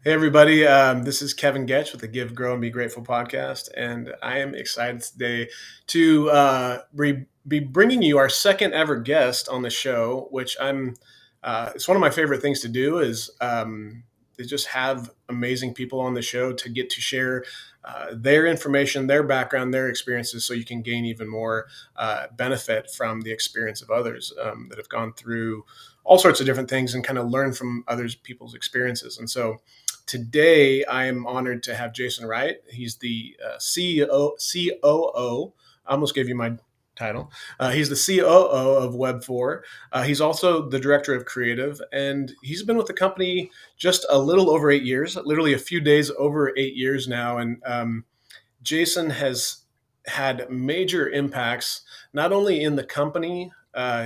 Hey, everybody. This is Kevin Getch with the Give, Grow, and Be Grateful podcast. And I am excited today to be bringing you our second ever guest on the show, which it's one of my favorite things to do is just have amazing people on the show to get to share their information, their background, their experiences, so you can gain even more benefit from the experience of others that have gone through all sorts of different things and kind of learn from others people's experiences. And so today, I am honored to have Jason Wright. He's the COO. I almost gave you my title. He's the COO of Webfor. He's also the director of creative, and he's been with the company just a little over 8 years, literally a few days over 8 years now. And Jason has had major impacts, not only in the company,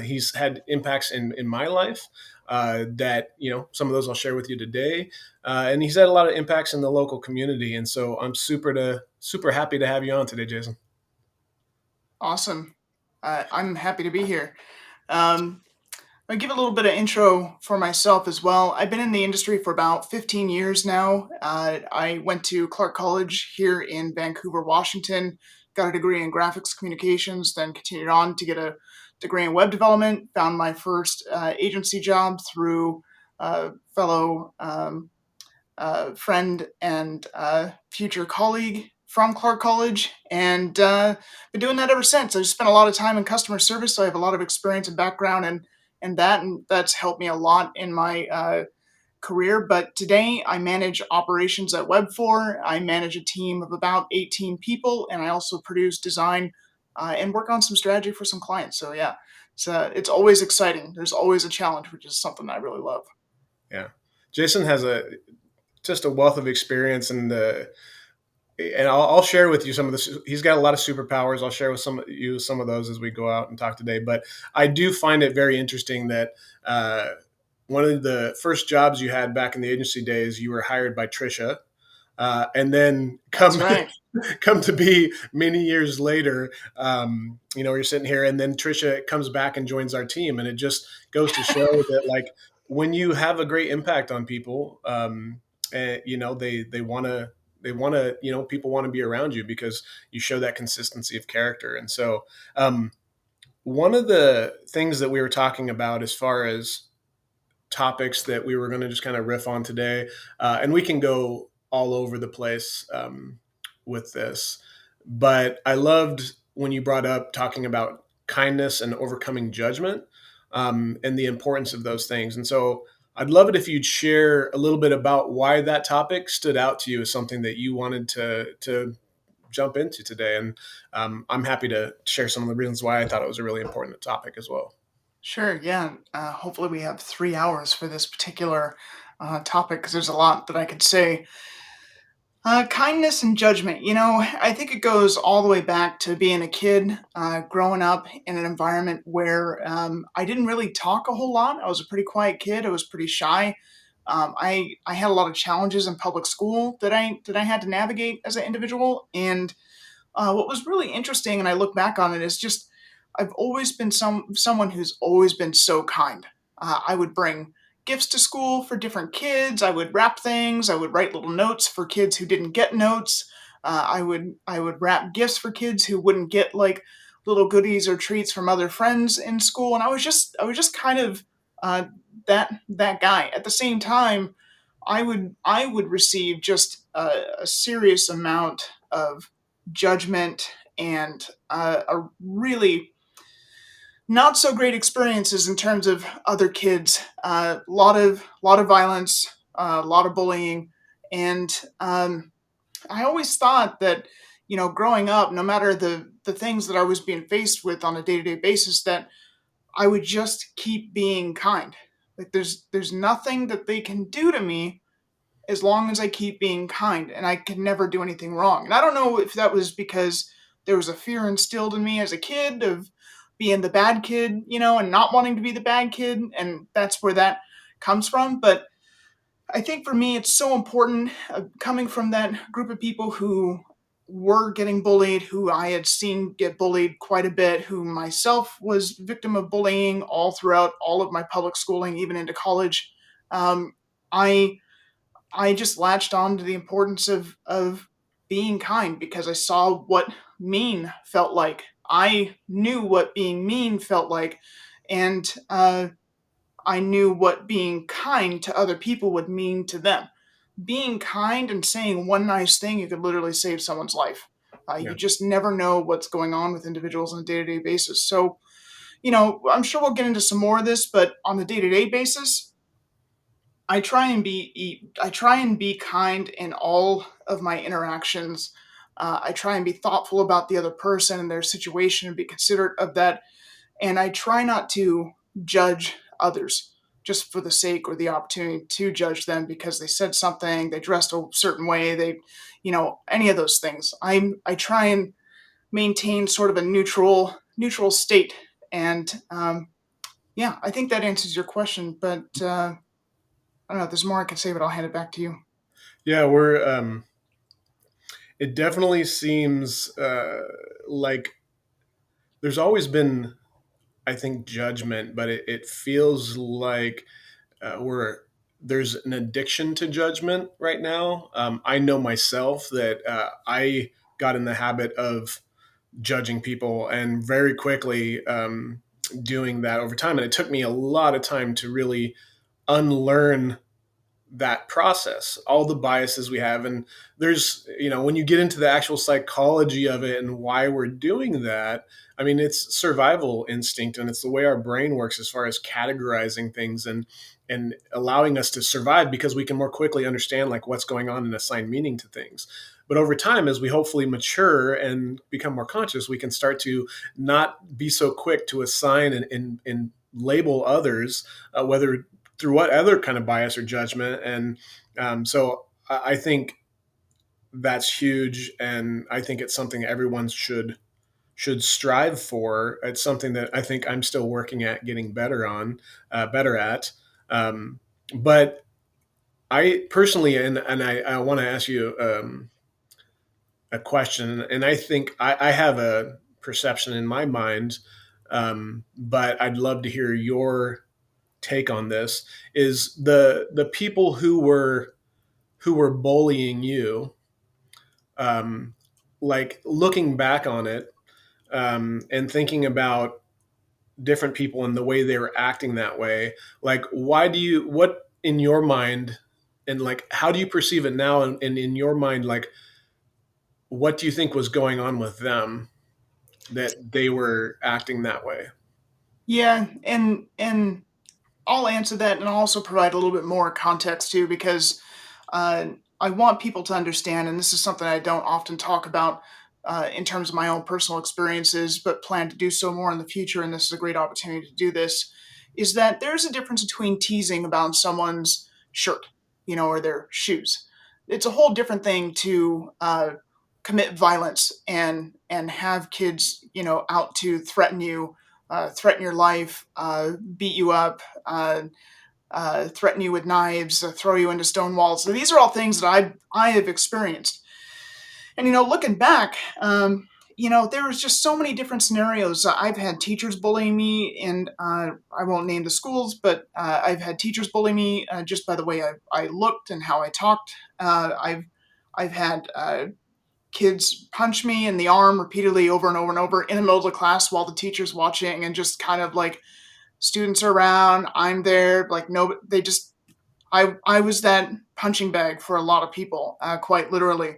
he's had impacts in my life that, some of those I'll share with you today. And he's had a lot of impacts in the local community. And so I'm super happy to have you on today, Jason. Awesome. I'm happy to be here. Um, I'll give a little bit of intro for myself as well. I've been in the industry for about 15 years now. I went to Clark College here in Vancouver, Washington, got a degree in graphics communications, then continued on to get a degree in web development, found my first agency job through a fellow friend and future colleague from Clark College, and been doing that ever since. I've spent a lot of time in customer service, so I have a lot of experience and background and that's helped me a lot in my career. But today, I manage operations at Webfor. I manage a team of about 18 people, and I also produce design and work on some strategy for some clients. So yeah, it's always exciting. There's always a challenge, which is something I really love. Yeah. Jason has just a wealth of experience and I'll share with you some of this. He's got a lot of superpowers. I'll share with some of those as we go out and talk today. But I do find it very interesting that one of the first jobs you had back in the agency days, you were hired by Trisha, and then That's come right. come to be many years later. You're sitting here, and then Trisha comes back and joins our team, and it just goes to show that like when you have a great impact on people, they want to people want to be around you because you show that consistency of character. And so one of the things that we were talking about as far as topics that we were going to just kind of riff on today, and we can go all over the place with this, but I loved when you brought up talking about kindness and overcoming judgment, and the importance of those things. And so I'd love it if you'd share a little bit about why that topic stood out to you as something that you wanted to jump into today. And I'm happy to share some of the reasons why I thought it was a really important topic as well. Sure, yeah. Hopefully, we have 3 hours for this particular topic because there's a lot that I could say. Kindness and judgment. I think it goes all the way back to being a kid, growing up in an environment where I didn't really talk a whole lot. I was a pretty quiet kid. I was pretty shy. I had a lot of challenges in public school that I had to navigate as an individual. And what was really interesting, and I look back on it, is just I've always been someone who's always been so kind. I would bring gifts to school for different kids. I would wrap things. I would write little notes for kids who didn't get notes. I would wrap gifts for kids who wouldn't get like little goodies or treats from other friends in school. And I was just kind of uh, that guy. At the same time, I would receive just a serious amount of judgment and a really not so great experiences in terms of other kids. A lot of violence, a lot of bullying, and I always thought that growing up, no matter the things that I was being faced with on a day to day basis, that I would just keep being kind. Like there's nothing that they can do to me as long as I keep being kind, and I can never do anything wrong. And I don't know if that was because there was a fear instilled in me as a kid of being the bad kid, and not wanting to be the bad kid, and that's where that comes from. But I think for me, it's so important coming from that group of people who were getting bullied, who I had seen get bullied quite a bit, who myself was victim of bullying all throughout all of my public schooling, even into college. I I just latched on to the importance of being kind because I saw what mean felt like. I knew what being mean felt like, and I knew what being kind to other people would mean to them. Being kind and saying one nice thing, you could literally save someone's life. You Yeah. just never know what's going on with individuals on a day to day basis. So, I'm sure we'll get into some more of this, but on the day to day basis, I try and be kind in all of my interactions. I try and be thoughtful about the other person and their situation and be considerate of that. And I try not to judge others just for the sake or the opportunity to judge them because they said something, they dressed a certain way, any of those things. I try and maintain sort of a neutral state. And yeah, I think that answers your question. But I don't know. There's more I could say, but I'll hand it back to you. Yeah, we're it definitely seems like there's always been, I think, judgment, but it feels like we're there's an addiction to judgment right now. I know myself that I got in the habit of judging people and very quickly doing that over time, and it took me a lot of time to really unlearn that process, all the biases we have. And there's, when you get into the actual psychology of it and why we're doing that, I mean, it's survival instinct and it's the way our brain works as far as categorizing things and allowing us to survive because we can more quickly understand like what's going on and assign meaning to things. But over time, as we hopefully mature and become more conscious, we can start to not be so quick to assign and label others, whether through what other kind of bias or judgment. And so I think that's huge, and I think it's something everyone should strive for. It's something that I think I'm still working at getting better at. Um, but I personally, and I want to ask you a question, and I think I have a perception in my mind, but I'd love to hear your take on this. Is the people who were bullying you, um, like looking back on it, and thinking about different people and the way they were acting that way, like what in your mind, and like how do you perceive it now, and in your mind, like what do you think was going on with them that they were acting that way? Yeah, and I'll answer that, and I'll also provide a little bit more context too, because uh, I want people to understand, and this is something I don't often talk about in terms of my own personal experiences, but plan to do so more in the future. And this is a great opportunity to do this. Is that there's a difference between teasing about someone's shirt, or their shoes. It's a whole different thing to commit violence and have kids, out to threaten you, threaten your life, beat you up, threaten you with knives, throw you into stone walls. So these are all things that I have experienced. And looking back, there was just so many different scenarios. I've had teachers bullying me, and I won't name the schools, but I've had teachers bully me just by the way I looked and how I talked. I've had kids punch me in the arm repeatedly over and over and over in the middle of the class while the teacher's watching, and just kind of like students are around, I'm there, like no, they just I was that punching bag for a lot of people, quite literally.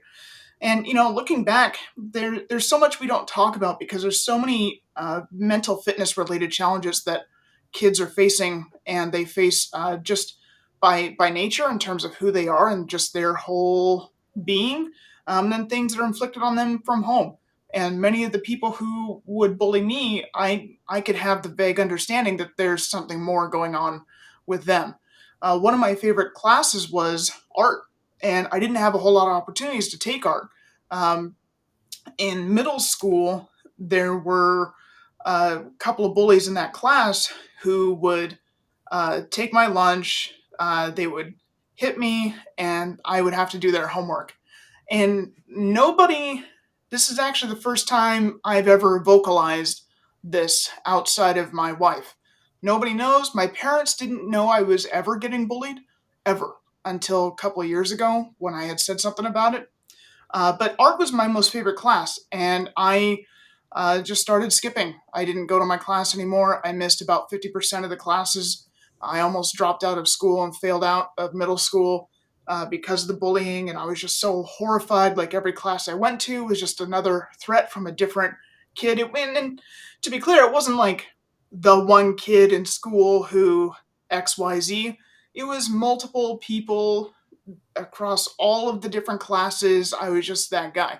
And looking back, there's so much we don't talk about because there's so many mental fitness related challenges that kids are facing, and they face just by nature in terms of who they are and just their whole being, and things that are inflicted on them from home. And many of the people who would bully me, I could have the vague understanding that there's something more going on with them. One of my favorite classes was art, and I didn't have a whole lot of opportunities to take art. Um, in middle school, there were a couple of bullies in that class who would take my lunch, they would hit me, and I would have to do their homework. And nobody, this is actually the first time I've ever vocalized this outside of my wife. Nobody knows. My parents didn't know I was ever getting bullied, ever. until a couple of years ago when I had said something about it. But art was my most favorite class, and I just started skipping. I didn't go to my class anymore. I missed about 50% of the classes. I almost dropped out of school and failed out of middle school because of the bullying, and I was just so horrified. Like every class I went to was just another threat from a different kid. And to be clear, it wasn't like the one kid in school who XYZ. It was multiple people across all of the different classes. I was just that guy.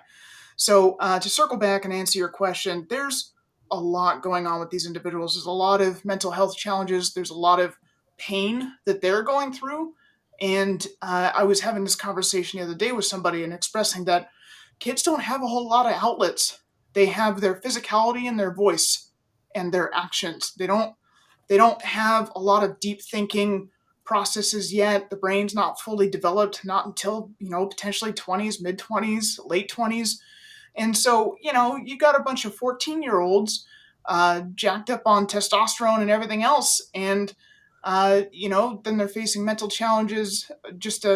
So to circle back and answer your question, there's a lot going on with these individuals. There's a lot of mental health challenges. There's a lot of pain that they're going through. And I was having this conversation the other day with somebody and expressing that kids don't have a whole lot of outlets. They have their physicality and their voice and their actions. They don't have a lot of deep thinking processes yet. The brain's not fully developed, not until, potentially 20s, mid 20s, late 20s. And so, you got a bunch of 14-year-olds jacked up on testosterone and everything else. And, then they're facing mental challenges just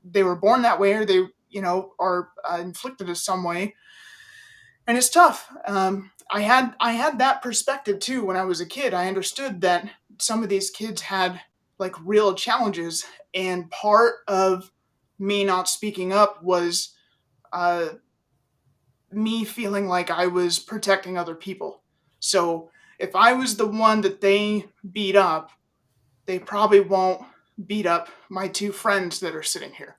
they were born that way or they, are inflicted in some way, and it's tough. I had that perspective too when I was a kid. I understood that some of these kids had like real challenges, and part of me not speaking up was uh, me feeling like I was protecting other people. So if I was the one that they beat up, they probably won't beat up my two friends that are sitting here.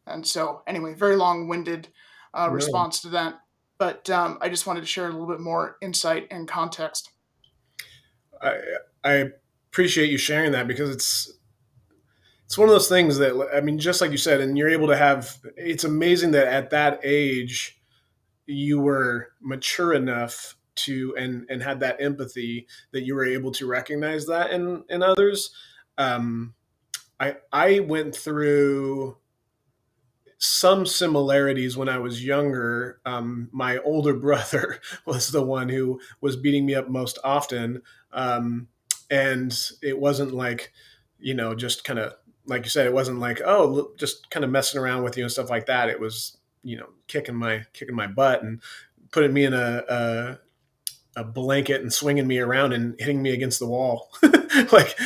And so, anyway, very long winded No, response to that. But I just wanted to share a little bit more insight and context. I I appreciate you sharing that because it's one of those things that I mean, just like you said, and you're able to have. It's amazing that at that age you were mature enough to and had that empathy that you were able to recognize that in others. Um, I went through some similarities when I was younger. My older brother was the one who was beating me up most often. And it wasn't like, just kind of, like you said, it wasn't like, oh, just kind of messing around with you and stuff like that. It was, kicking my butt and putting me in a blanket and swinging me around and hitting me against the wall, like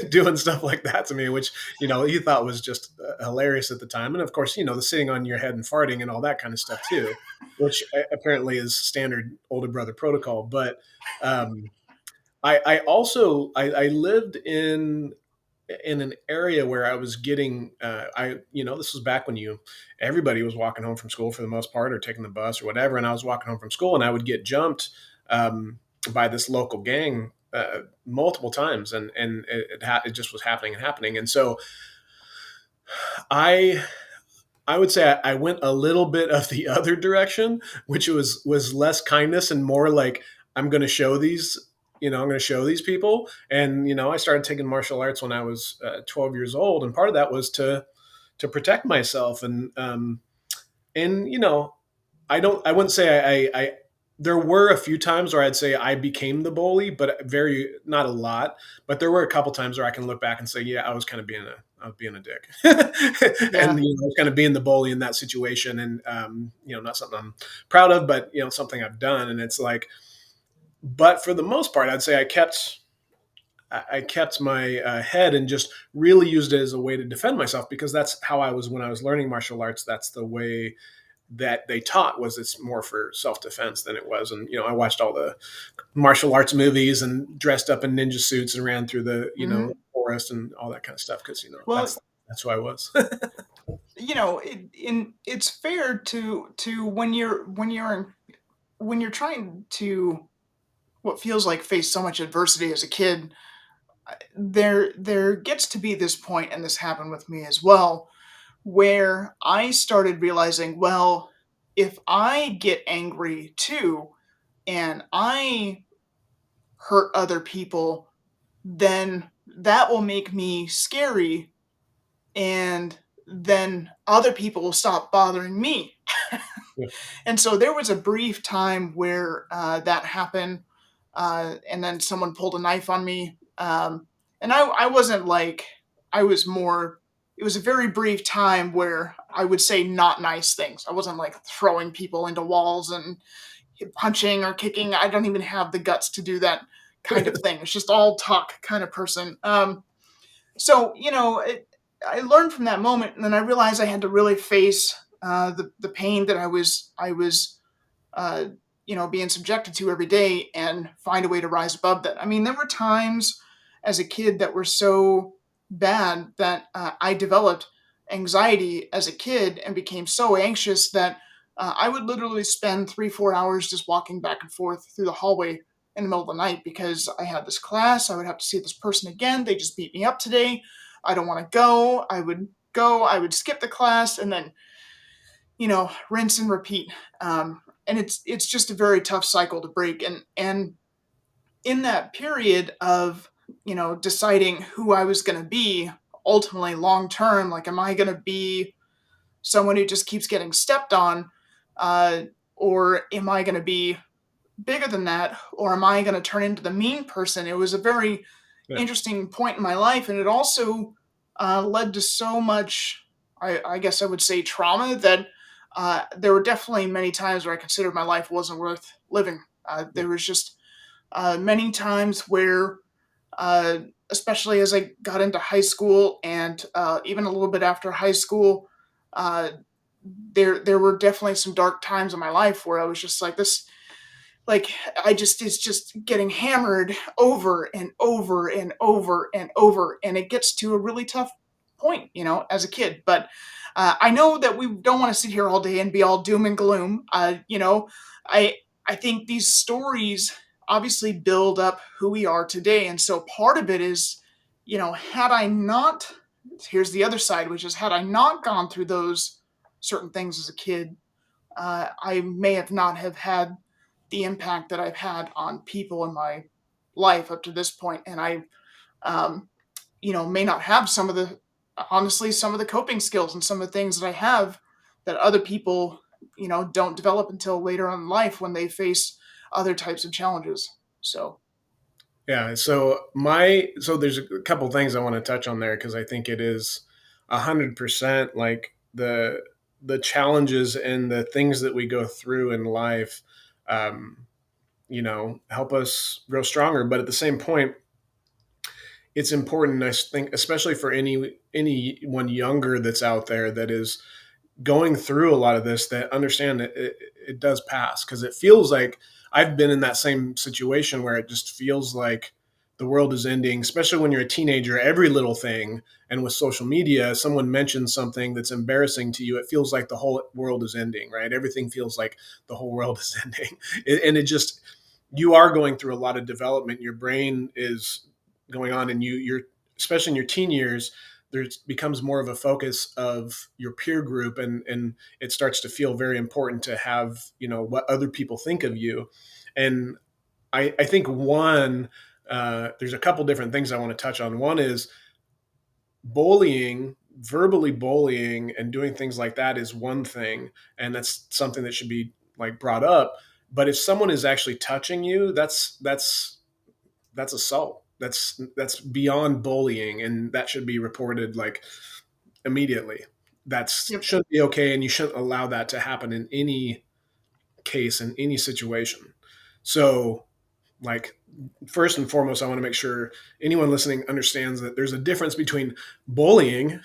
doing stuff like that to me, which he thought was just hilarious at the time. And of course, the sitting on your head and farting and all that kind of stuff too, which apparently is standard older brother protocol. But um, I also I lived in an area where I was getting this was back when everybody was walking home from school for the most part or taking the bus or whatever, and I was walking home from school and I would get jumped by this local gang multiple times, and it just was happening and happening. And so I I would say I went a little bit of the other direction, which was less kindness and more like I'm going to show these, I'm going to show these people. And I started taking martial arts when I was 12 years old, and part of that was to protect myself. And I wouldn't say I there were a few times where I'd say I became the bully, but very not a lot. But there were a couple times where I can look back and say, yeah, I was being a dick, and Yeah. I was kind of being the bully in that situation, and not something I'm proud of, but something I've done, and it's like, but for the most part, I'd say I kept my head and just really used it as a way to defend myself because that's how I was when I was learning martial arts. That's the way that they taught was it's more for self-defense than it was. And I watched all the martial arts movies and dressed up in ninja suits and ran through the Hmm. forest and all that kind of stuff because Well, that's who I was. it's fair to when you're trying to what feels like face so much adversity as a kid. There gets to be this point, and this happened with me as well, where I started realizing, well, if I get angry too and I hurt other people, then that will make me scary, and then other people will stop bothering me. Yeah. And so there was a brief time where that happened, and then someone pulled a knife on me. And I wasn't like, I was more. it was a very brief time where I would say not nice things. I wasn't like throwing people into walls and punching or kicking. I don't even have the guts to do that kind of thing. It's just all talk kind of person. So I learned from that moment, and then I realized I had to really face the pain that I was uh, being subjected to every day, and find a way to rise above that. I mean, there were times as a kid that were so bad that I developed anxiety as a kid and became so anxious that I would literally spend 3, 4 hours just walking back and forth through the hallway in the middle of the night because I had this class. I would have to see this person again. They just beat me up today. I don't want to go. I would skip the class and then rinse and repeat. And it's just a very tough cycle to break. And in that period of deciding who I was going to be, ultimately long term, like, am I going to be someone who just keeps getting stepped on, uh, or am I going to be bigger than that, or am I going to turn into the mean person? It was a very Yeah. interesting point in my life, and it also led to so much, I guess I would say, trauma that there were definitely many times where I considered my life wasn't worth living. There was just many times where, uh, especially as I got into high school and even a little bit after high school, uh, there were definitely some dark times in my life where I was just like this, like, I just it's just getting hammered over and over and over and over, and it gets to a really tough point, as a kid. But I know that we don't want to sit here all day and be all doom and gloom. I I think these stories obviously build up who we are today, and so part of it is, had I not, here's the other side, which is, had I not gone through those certain things as a kid, I may have not have had the impact that I've had on people in my life up to this point, and I, um, may not have some of the, honestly, some of the coping skills and some of the things that I have that other people, don't develop until later on in life when they face other types of challenges. So, Yeah. So there's a couple things I want to touch on there because I think it is 100% like the challenges and the things that we go through in life, um, help us grow stronger. But at the same point, it's important, I think, especially for anyone younger that's out there that is going through a lot of this, that understand that it does pass, because it feels like I've been in that same situation where it just feels like the world is ending, especially when you're a teenager. Every little thing, and with social media, someone mentions something that's embarrassing to you, it feels like the whole world is ending, right? Everything feels like the whole world is ending. And it just, you are going through a lot of development. Your brain is going on, and you're, especially in your teen years, there becomes more of a focus of your peer group, and it starts to feel very important to have, what other people think of you. And I think there's a couple different things I want to touch on. One is bullying, verbally bullying and doing things like that is one thing, and that's something that should be like brought up. But if someone is actually touching you, that's assault. That's beyond bullying, and that should be reported like immediately. That's yep. shouldn't be okay, and you shouldn't allow that to happen in any case, in any situation. So, like, first and foremost, I want to make sure anyone listening understands that there's a difference between bullying,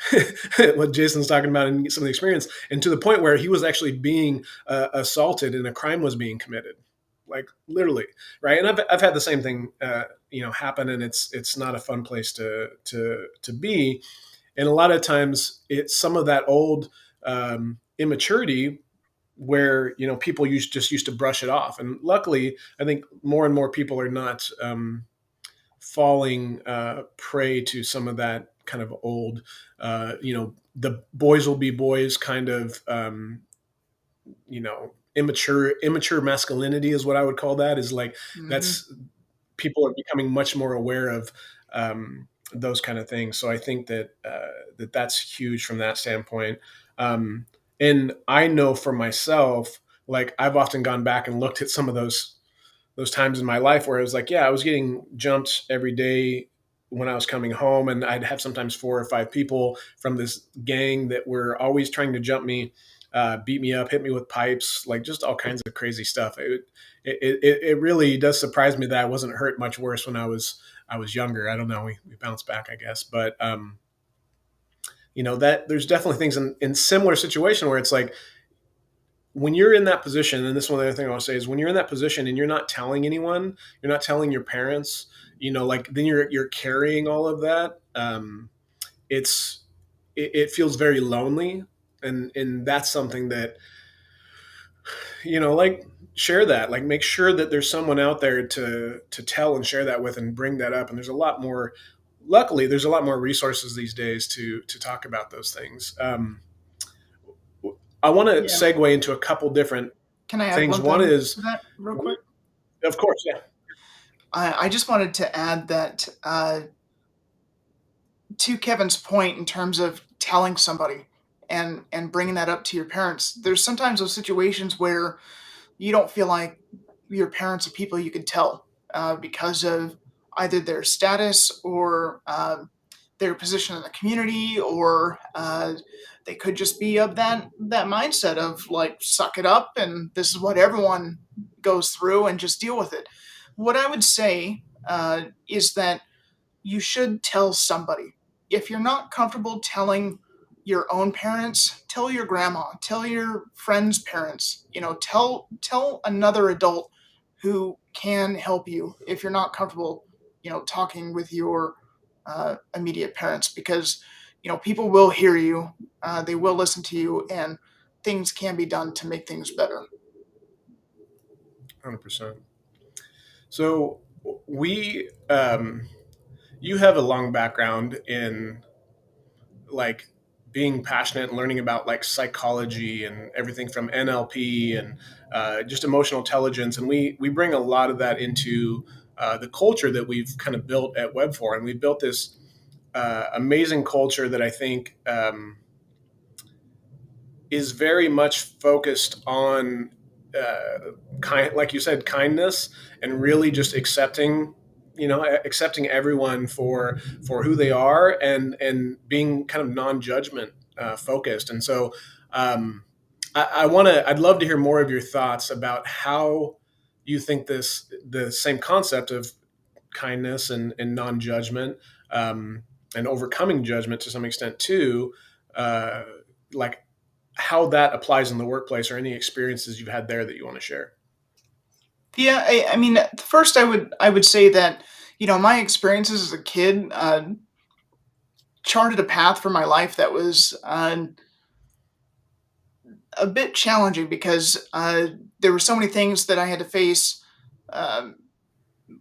what Jason's talking about in some of the experience, and to the point where he was actually being assaulted and a crime was being committed, like literally, right? And I've had the same thing, happen, and it's not a fun place to be. And a lot of times, it's some of that old immaturity where people just used to brush it off. And luckily, I think more and more people are not falling prey to some of that kind of old, the boys will be boys kind of, immature masculinity is what I would call that. Is like, Hmm. that's, people are becoming much more aware of those kind of things. So I think that's huge from that standpoint. Um, and I know for myself, like, I've often gone back and looked at some of those times in my life where I was like, yeah, I was getting jumped every day, when I was coming home, and I'd have sometimes 4 or 5 people from this gang that were always trying to jump me, beat me up, hit me with pipes, like just all kinds of crazy stuff. It really does surprise me that I wasn't hurt much worse when I was younger. I don't know. We bounced back, I guess, but that there's definitely things in similar situation where it's like when you're in that position, and this is one other thing I want to say is when you're in that position and you're not telling anyone, you're not telling your parents, like then you're carrying all of that. It's it feels very lonely, and that's something that like share that, like make sure that there's someone out there to tell and share that with and bring that up. And there's a lot more. Luckily, there's a lot more resources these days to talk about those things. I want to Yeah. segue into a couple different Can I add things. one One thing is, to that real quick? of course, yeah, I just wanted to add that to Kevin's point in terms of telling somebody and bringing that up to your parents. There's sometimes those situations where you don't feel like your parents are people you can tell because of either their status or their position in the community, or they could just be of that mindset of like suck it up and this is what everyone goes through and just deal with it. What I would say is that you should tell somebody. If you're not comfortable telling your own parents, tell your grandma, tell your friends' parents, tell another adult who can help you if you're not comfortable, talking with your immediate parents, because people will hear you, they will listen to you, and things can be done to make things better. 100%. So we, you have a long background in like being passionate and learning about like psychology and everything from NLP and just emotional intelligence, and we bring a lot of that into the culture that we've kind of built at Webfor, and we built this amazing culture that I think is very much focused on like you said, kindness, and really just accepting, accepting everyone for who they are, and being kind of non-judgment focused. And so I'd love to hear more of your thoughts about how you think the same concept of kindness and non-judgment, um, and overcoming judgment to some extent too, uh, like how that applies in the workplace, or any experiences you've had there that you want to share. Yeah, I mean, first I would say that my experiences as a kid charted a path for my life that was a bit challenging because there were so many things that I had to face, um,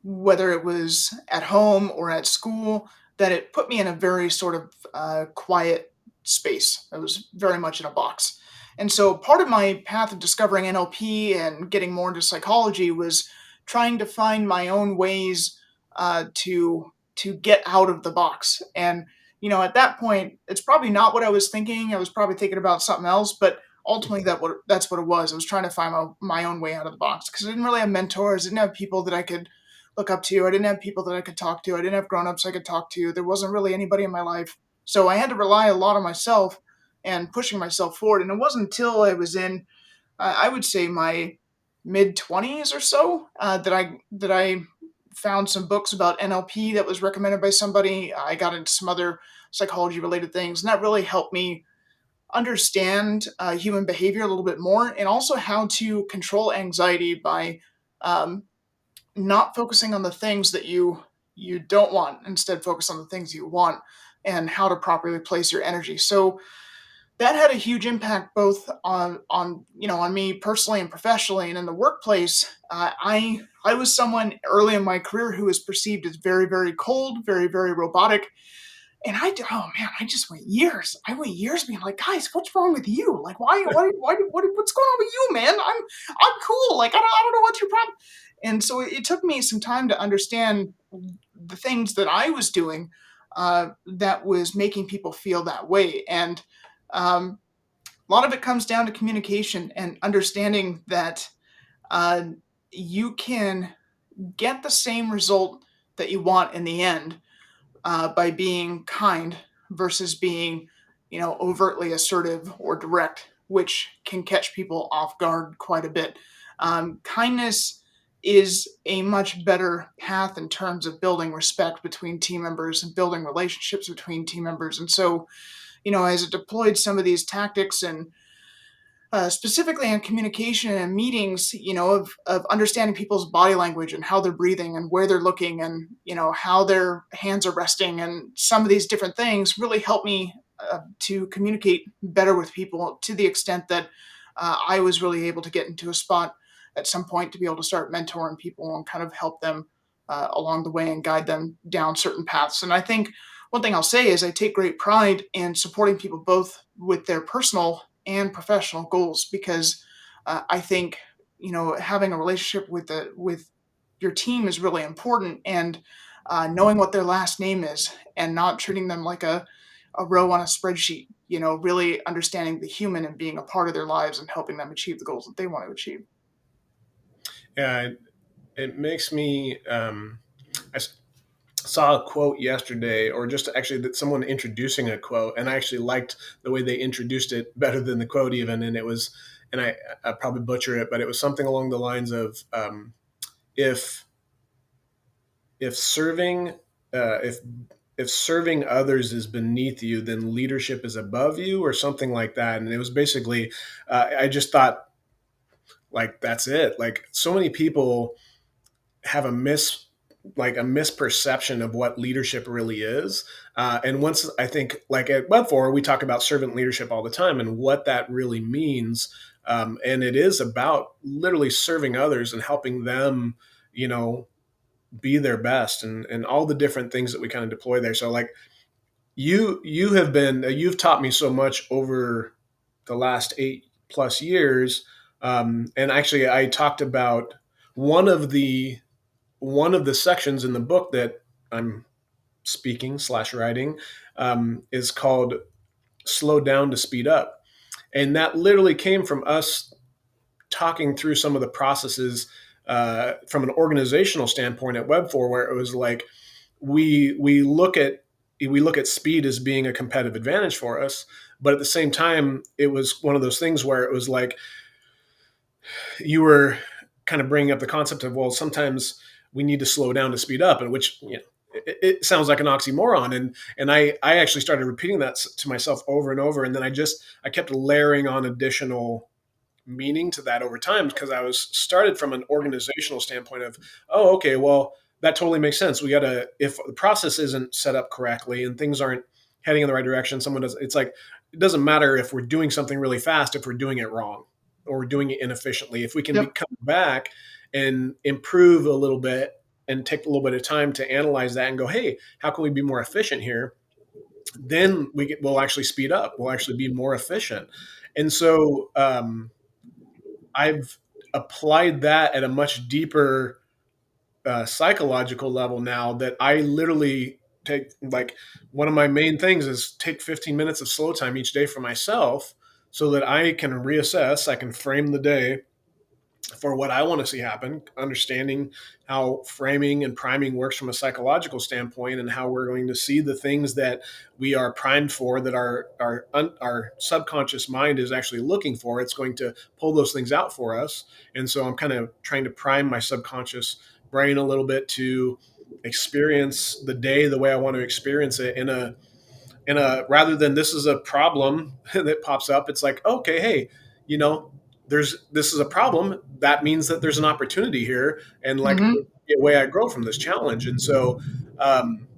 whether it was at home or at school, that it put me in a very sort of quiet space. I was very much in a box. And so part of my path of discovering NLP and getting more into psychology was trying to find my own ways to get out of the box. And at that point, it's probably not what I was thinking. I was probably thinking about something else, but ultimately that's what it was. I was trying to find my own way out of the box because I didn't really have mentors. I didn't have people that I could look up to. I didn't have people that I could talk to. I didn't have grown-ups I could talk to. There wasn't really anybody in my life. So I had to rely a lot on myself and pushing myself forward. And it wasn't until I was in, I would say, my mid 20s or so that I found some books about NLP that was recommended by somebody. I got into some other psychology related things, and that really helped me understand human behavior a little bit more, and also how to control anxiety by um, not focusing on the things that you don't want, instead focus on the things you want, and how to properly place your energy. So that had a huge impact both on me personally and professionally. And in the workplace, I was someone early in my career who was perceived as very, very cold, very, very robotic. And oh man, I went years being like, guys, what's wrong with you? Like, what's going on with you, man? I'm cool. Like, I don't know what's your problem. And so it took me some time to understand the things that I was doing that was making people feel that way. And a lot of it comes down to communication and understanding that uh, you can get the same result that you want in the end by being kind versus being, overtly assertive or direct, which can catch people off guard quite a bit. Kindness is a much better path in terms of building respect between team members and building relationships between team members. And so, as it deployed some of these tactics and specifically in communication and meetings, of understanding people's body language and how they're breathing and where they're looking and, how their hands are resting. And some of these different things really help me to communicate better with people to the extent that I was really able to get into a spot at some point to be able to start mentoring people and kind of help them along the way and guide them down certain paths. And I think one thing I'll say is I take great pride in supporting people both with their personal and professional goals because I think having a relationship with your team is really important, and knowing what their last name is and not treating them like a row on a spreadsheet. Really understanding the human and being a part of their lives and helping them achieve the goals that they want to achieve. Yeah, it makes me. I saw a quote yesterday, or just actually that someone introducing a quote, and I actually liked the way they introduced it better than the quote even. And it was, and I probably butcher it, but it was something along the lines of, if if serving if serving others is beneath you, then leadership is above you, or something like that. And it was basically, I just thought, like, that's it. Like, so many people have a misperception of what leadership really is. And once, I think, like at Webfor, we talk about servant leadership all the time and what that really means. And it is about literally serving others and helping them, you know, be their best, and all the different things that we kind of deploy there. So like, you've taught me so much over the last 8+ years. And actually, I talked about one of the one of the sections in the book that I'm speaking slash writing, is called "Slow Down to Speed Up," and that literally came from us talking through some of the processes from an organizational standpoint at Webfor, where it was like, we look at speed as being a competitive advantage for us, but at the same time, it was one of those things where it was like, you were kind of bringing up the concept of, well, sometimes we need to slow down to speed up, and which, it sounds like an oxymoron. And I actually started repeating that to myself over and over, and then I kept layering on additional meaning to that over time, because I was started from an organizational standpoint of, oh, okay, well, that totally makes sense. We gotta, if the process isn't set up correctly and things aren't heading in the right direction, someone does, it's like, it doesn't matter if we're doing something really fast if we're doing it wrong, or we're doing it inefficiently. If we can Yep. come back and improve a little bit and take a little bit of time to analyze that and go, hey, how can we be more efficient here? Then we'll actually speed up. We'll actually be more efficient. And so, I've applied that at a much deeper psychological level now, that I literally take, like, one of my main things is take 15 minutes of slow time each day for myself, so that I can reassess, I can frame the day for what I want to see happen, understanding how framing and priming works from a psychological standpoint, and how we're going to see the things that we are primed for, that our subconscious mind is actually looking for. It's going to pull those things out for us. And so I'm kind of trying to prime my subconscious brain a little bit to experience the day the way I want to experience it, in a rather than, this is a problem that pops up, it's like, okay, hey, you know, this is a problem, that means that there's an opportunity here, and like, Hmm. the way I grow from this challenge. And so, um,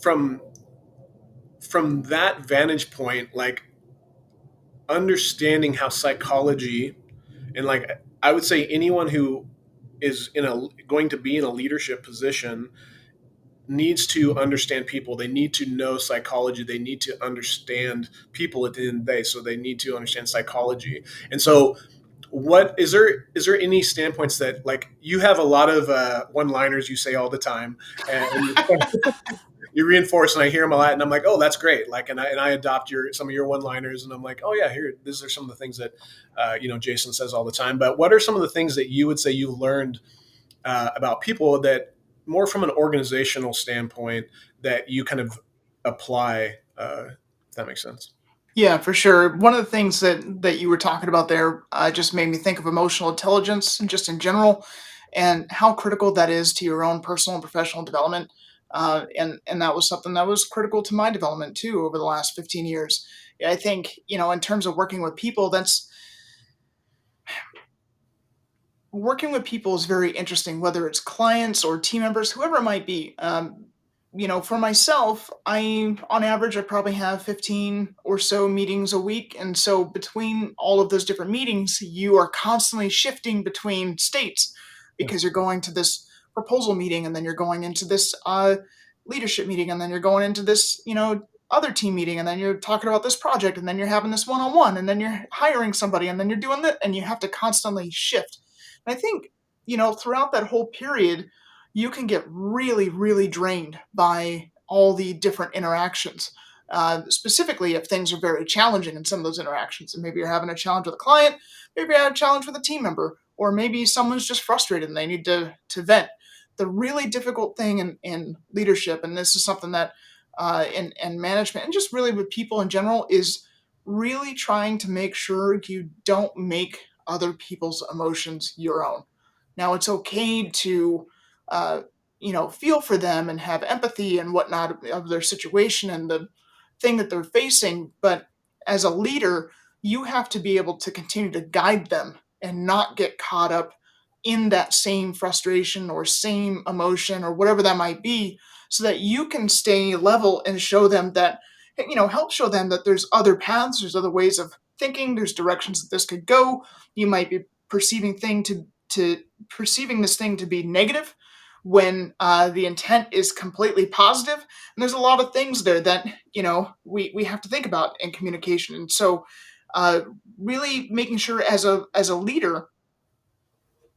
from that vantage point, like, understanding how psychology, and like, I would say anyone who is going to be in a leadership position needs to understand people. They need to know psychology. They need to understand people at the end of the day. So they need to understand psychology. And so, what is there any standpoints that, like, you have a lot of one liners you say all the time, and you reinforce, and I hear them a lot, and I'm like, oh, that's great. Like, and I adopt some of your one liners, and I'm like, oh yeah, here, these are some of the things that, Jason says all the time. But what are some of the things that you would say you learned about people, that more from an organizational standpoint, that you kind of apply, if that makes sense. Yeah, for sure. One of the things that you were talking about there just made me think of emotional intelligence, just in general, and how critical that is to your own personal and professional development. And that was something that was critical to my development too over the last 15 years. I think, in terms of working with people, that's working with people is very interesting, whether it's clients or team members, whoever it might be. For myself, on average, I probably have 15 or so meetings a week. And so between all of those different meetings, you are constantly shifting between states because you're going to this proposal meeting and then you're going into this leadership meeting and then you're going into this, other team meeting and then you're talking about this project and then you're having this one-on-one and then you're hiring somebody and then you're doing that and you have to constantly shift. And I think, throughout that whole period, you can get really, really drained by all the different interactions. Specifically, if things are very challenging in some of those interactions, and maybe you're having a challenge with a client, maybe you have a challenge with a team member, or maybe someone's just frustrated and they need to vent. The really difficult thing in leadership, and this is something that in management and just really with people in general, is really trying to make sure you don't make other people's emotions your own. Now, it's okay to, uh, feel for them and have empathy and whatnot of their situation and the thing that they're facing. But as a leader, you have to be able to continue to guide them and not get caught up in that same frustration or same emotion or whatever that might be so that you can stay level and show them that, help show them that there's other paths, there's other ways of thinking, there's directions that this could go. You might be perceiving this thing to be negative when the intent is completely positive. And there's a lot of things there that we have to think about in communication. And so, uh, really making sure as a leader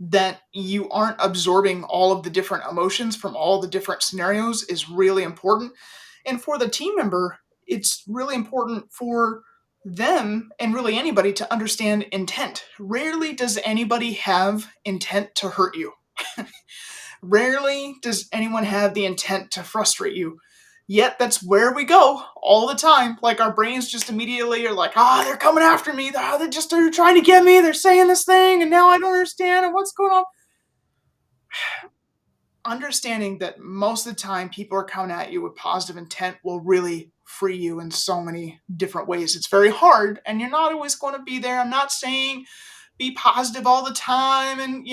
that you aren't absorbing all of the different emotions from all the different scenarios is really important. And for the team member, it's really important for them and really anybody to understand intent. Rarely does anybody have intent to hurt you. Rarely does anyone have the intent to frustrate you. Yet that's where we go all the time. Like our brains just immediately are like, they're coming after me. They're trying to get me. They're saying this thing, and now I don't understand. And what's going on? Understanding that most of the time people are coming at you with positive intent will really free you in so many different ways. It's very hard, and you're not always going to be there. I'm not saying be positive all the time and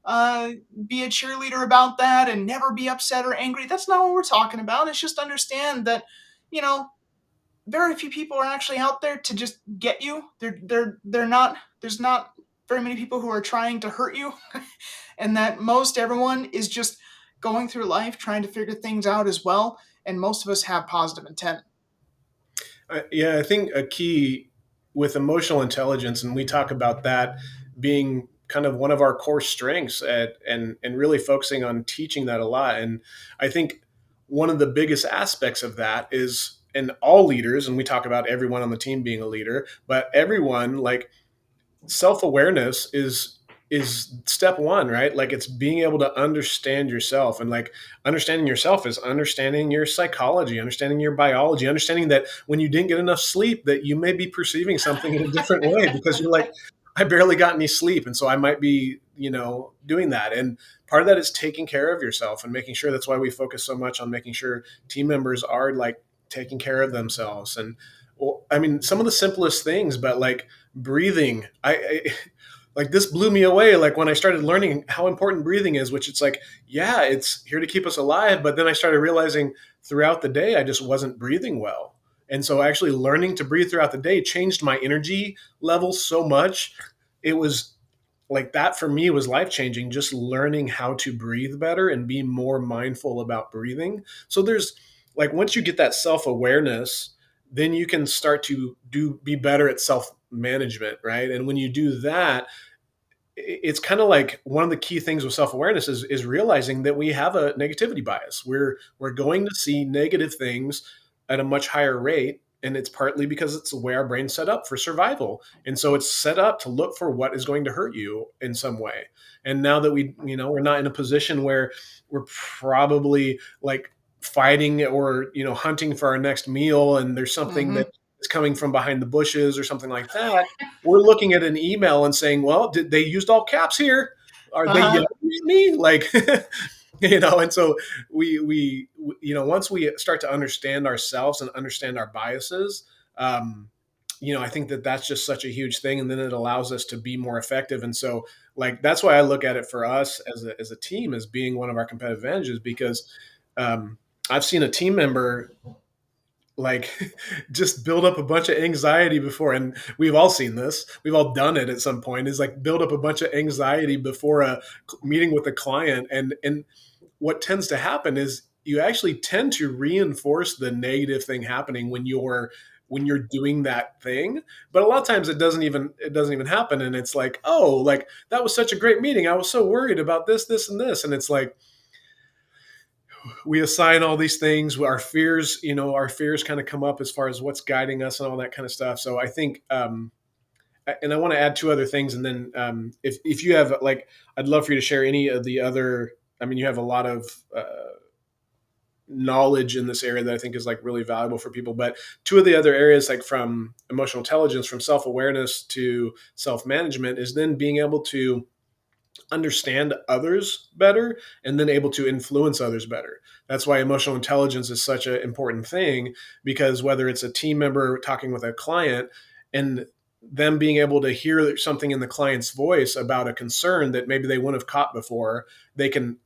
uh, be a cheerleader about that and never be upset or angry. That's not what we're talking about. It's just understand that you know very few people are actually out there to just get you. They're not. There's not very many people who are trying to hurt you, and that most everyone is just going through life trying to figure things out as well. And most of us have positive intent. Yeah, I think a key with emotional intelligence, and we talk about that being kind of one of our core strengths and really focusing on teaching that a lot. And I think one of the biggest aspects of that is, and all leaders, and we talk about everyone on the team being a leader, but everyone, like, self-awareness is step one, right? Like, it's being able to understand yourself, and like understanding yourself is understanding your psychology, understanding your biology, understanding that when you didn't get enough sleep that you may be perceiving something in a different way because you're like, I barely got any sleep, and so I might be, doing that. And part of that is taking care of yourself and making sure. That's why we focus so much on making sure team members are like taking care of themselves. And, well, I mean, some of the simplest things, but like breathing. I like, this blew me away. Like, when I started learning how important breathing is, which it's like, yeah, it's here to keep us alive. But then I started realizing throughout the day, I just wasn't breathing well. And so actually learning to breathe throughout the day changed my energy level so much. It was like, that for me was life changing, just learning how to breathe better and be more mindful about breathing. So there's, like, once you get that self awareness, then you can start to be better at self management, right? And when you do that, it's kind of like one of the key things with self-awareness is realizing that we have a negativity bias. We're going to see negative things at a much higher rate, and it's partly because it's the way our brain's set up for survival. And so it's set up to look for what is going to hurt you in some way. And now that we're not in a position where we're probably like fighting or hunting for our next meal, and there's something that Mhm. is coming from behind the bushes or something like that, we're looking at an email and saying, well, did they used all caps here? Are they Uh-huh. yelling at me? Like, and so once we start to understand ourselves and understand our biases, um, I think that that's just such a huge thing, and then it allows us to be more effective. And so, like, that's why I look at it for us as a team as being one of our competitive advantages, because um, I've seen a team member like just build up a bunch of anxiety before, and we've all seen this, we've all done it at some point, is like build up a bunch of anxiety before a meeting with a client. And what tends to happen is you actually tend to reinforce the negative thing happening when you're doing that thing. But a lot of times it doesn't even happen, and it's like, oh, like that was such a great meeting, I was so worried about this and this. And it's like we assign all these things, our fears kind of come up as far as what's guiding us and all that kind of stuff. So I think and I want to add two other things, and then if you have, like, I'd love for you to share any of the other. I mean, you have a lot of knowledge in this area that I think is like really valuable for people. But two of the other areas, like from emotional intelligence, from self awareness to self management, is then being able to understand others better and then able to influence others better. That's why emotional intelligence is such an important thing, because whether it's a team member talking with a client and them being able to hear something in the client's voice about a concern that maybe they wouldn't have caught before, they can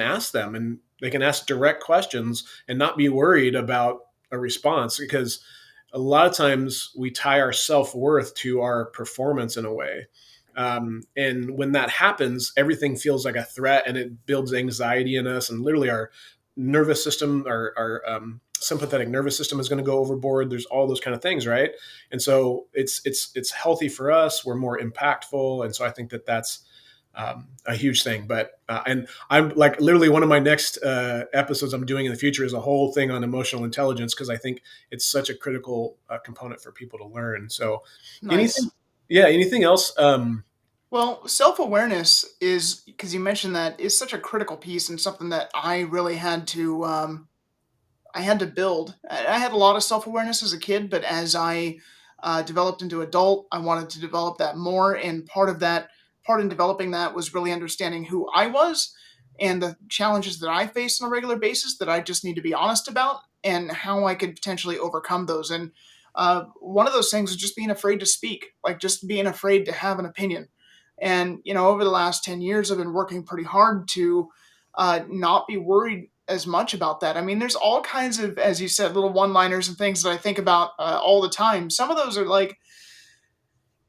ask them, and they can ask direct questions and not be worried about a response, because a lot of times we tie our self-worth to our performance in a way. And when that happens, everything feels like a threat, and it builds anxiety in us. And literally, our nervous system, our sympathetic nervous system, is going to go overboard. There's all those kind of things, right? And so it's healthy for us. We're more impactful, and so I think that that's a huge thing. But and I'm like, literally, one of my next episodes I'm doing in the future is a whole thing on emotional intelligence, because I think it's such a critical component for people to learn. So, anything, Nice. yeah, anything else? Well, self-awareness is, because you mentioned that, is such a critical piece and something that I really had to build. I had a lot of self awareness as a kid, but as I developed into adult, I wanted to develop that more. And part in developing that was really understanding who I was and the challenges that I face on a regular basis that I just need to be honest about and how I could potentially overcome those. And one of those things is just being afraid to speak, like just being afraid to have an opinion. And over the last 10 years, I've been working pretty hard to not be worried as much about that. I mean, there's all kinds of, as you said, little one-liners and things that I think about all the time. Some of those are like,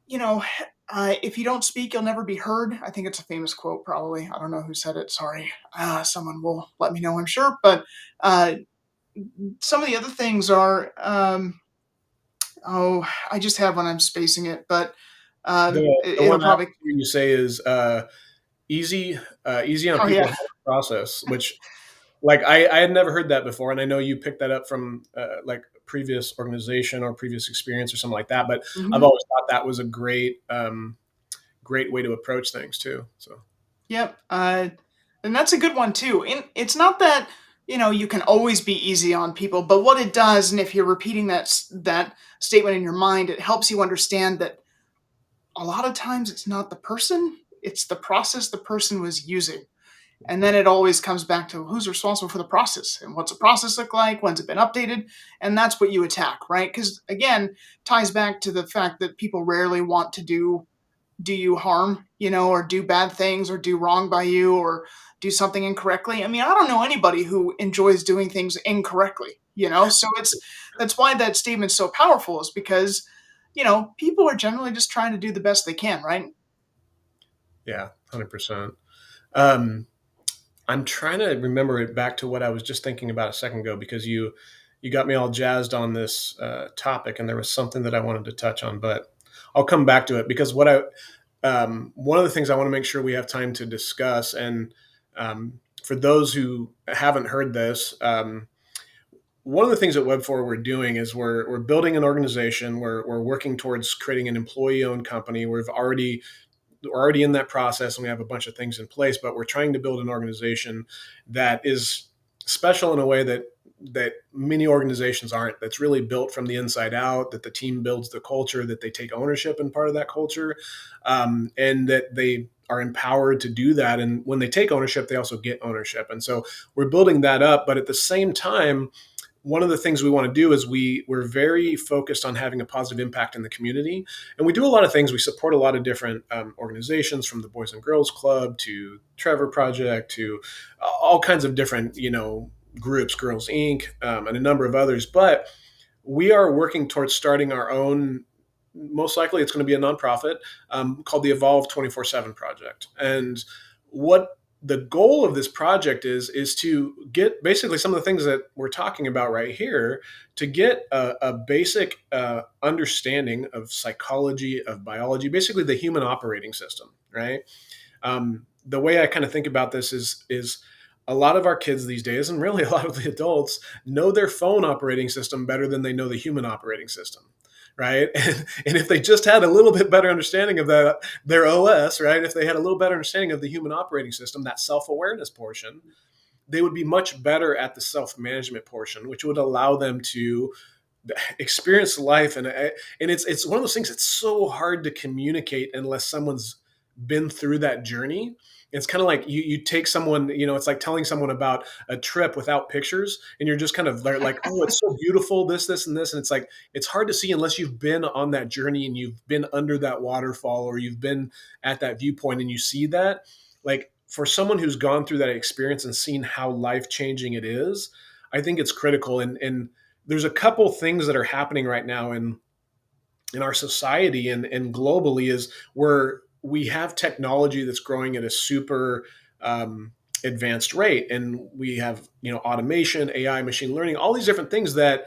you know, if you don't speak, you'll never be heard. I think it's a famous quote, probably. I don't know who said it. Sorry. Someone will let me know, I'm sure. But uh, some of the other things are, oh, I just have one. I'm spacing it, but The it'll one I probably. hear you say is easy on Oh people, yeah. hard to process, which, like, I had never heard that before, and I know you picked that up from like previous organization or previous experience or something like that. But I've Mhm. always thought that was a great way to approach things too. So Yep, and that's a good one too. And it's not that you can always be easy on people, but what it does, and if you're repeating that statement in your mind, it helps you understand that a lot of times it's not the person, it's the process the person was using. And then it always comes back to who's responsible for the process and what's the process look like, when's it been updated, and that's what you attack, right? Because again, ties back to the fact that people rarely want to do you harm, or do bad things or do wrong by you or do something incorrectly. I mean, I don't know anybody who enjoys doing things incorrectly. So that's why that statement's so powerful, is because, people are generally just trying to do the best they can, right? yeah, 100%. Um, I'm trying to remember it back to what I was just thinking about a second ago, because you got me all jazzed on this topic, and there was something that I wanted to touch on, but I'll come back to it, because one of the things I want to make sure we have time to discuss, and for those who haven't heard this, one of the things at Webfor we're doing is we're building an organization. We're working towards creating an employee-owned company. We're already in that process, and we have a bunch of things in place, but we're trying to build an organization that is special in a way that many organizations aren't. That's really built from the inside out. That the team builds the culture. That they take ownership in part of that culture, and that they are empowered to do that. And when they take ownership, they also get ownership. And so we're building that up. But at the same time, one of the things we want to do is we're very focused on having a positive impact in the community, and we do a lot of things. We support a lot of different organizations, from the Boys and Girls Club to Trevor Project to all kinds of different groups, Girls Inc., and a number of others. But we are working towards starting our own. Most likely, it's going to be a nonprofit called the Evolve 24/7 Project. And what the goal of this project is to get basically some of the things that we're talking about right here, to get a basic understanding of psychology, of biology, basically the human operating system, right? The way I kind of think about this is a lot of our kids these days, and really a lot of the adults, know their phone operating system better than they know the human operating system, right? And if they just had a little bit better understanding of that, their OS, right? If they had a little better understanding of the human operating system, that self awareness portion, they would be much better at the self management portion, which would allow them to experience life. And it's one of those things. It's so hard to communicate unless someone's been through that journey. It's kind of like you take someone, it's like telling someone about a trip without pictures, and you're just kind of like, oh, it's so beautiful, this and this, and it's like it's hard to see unless you've been on that journey and you've been under that waterfall, or you've been at that viewpoint and you see that. Like, for someone who's gone through that experience and seen how life changing it is, I think it's critical. And there's a couple things that are happening right now in our society and globally, is where we have technology that's growing at a super advanced rate, and we have automation, AI, machine learning, all these different things that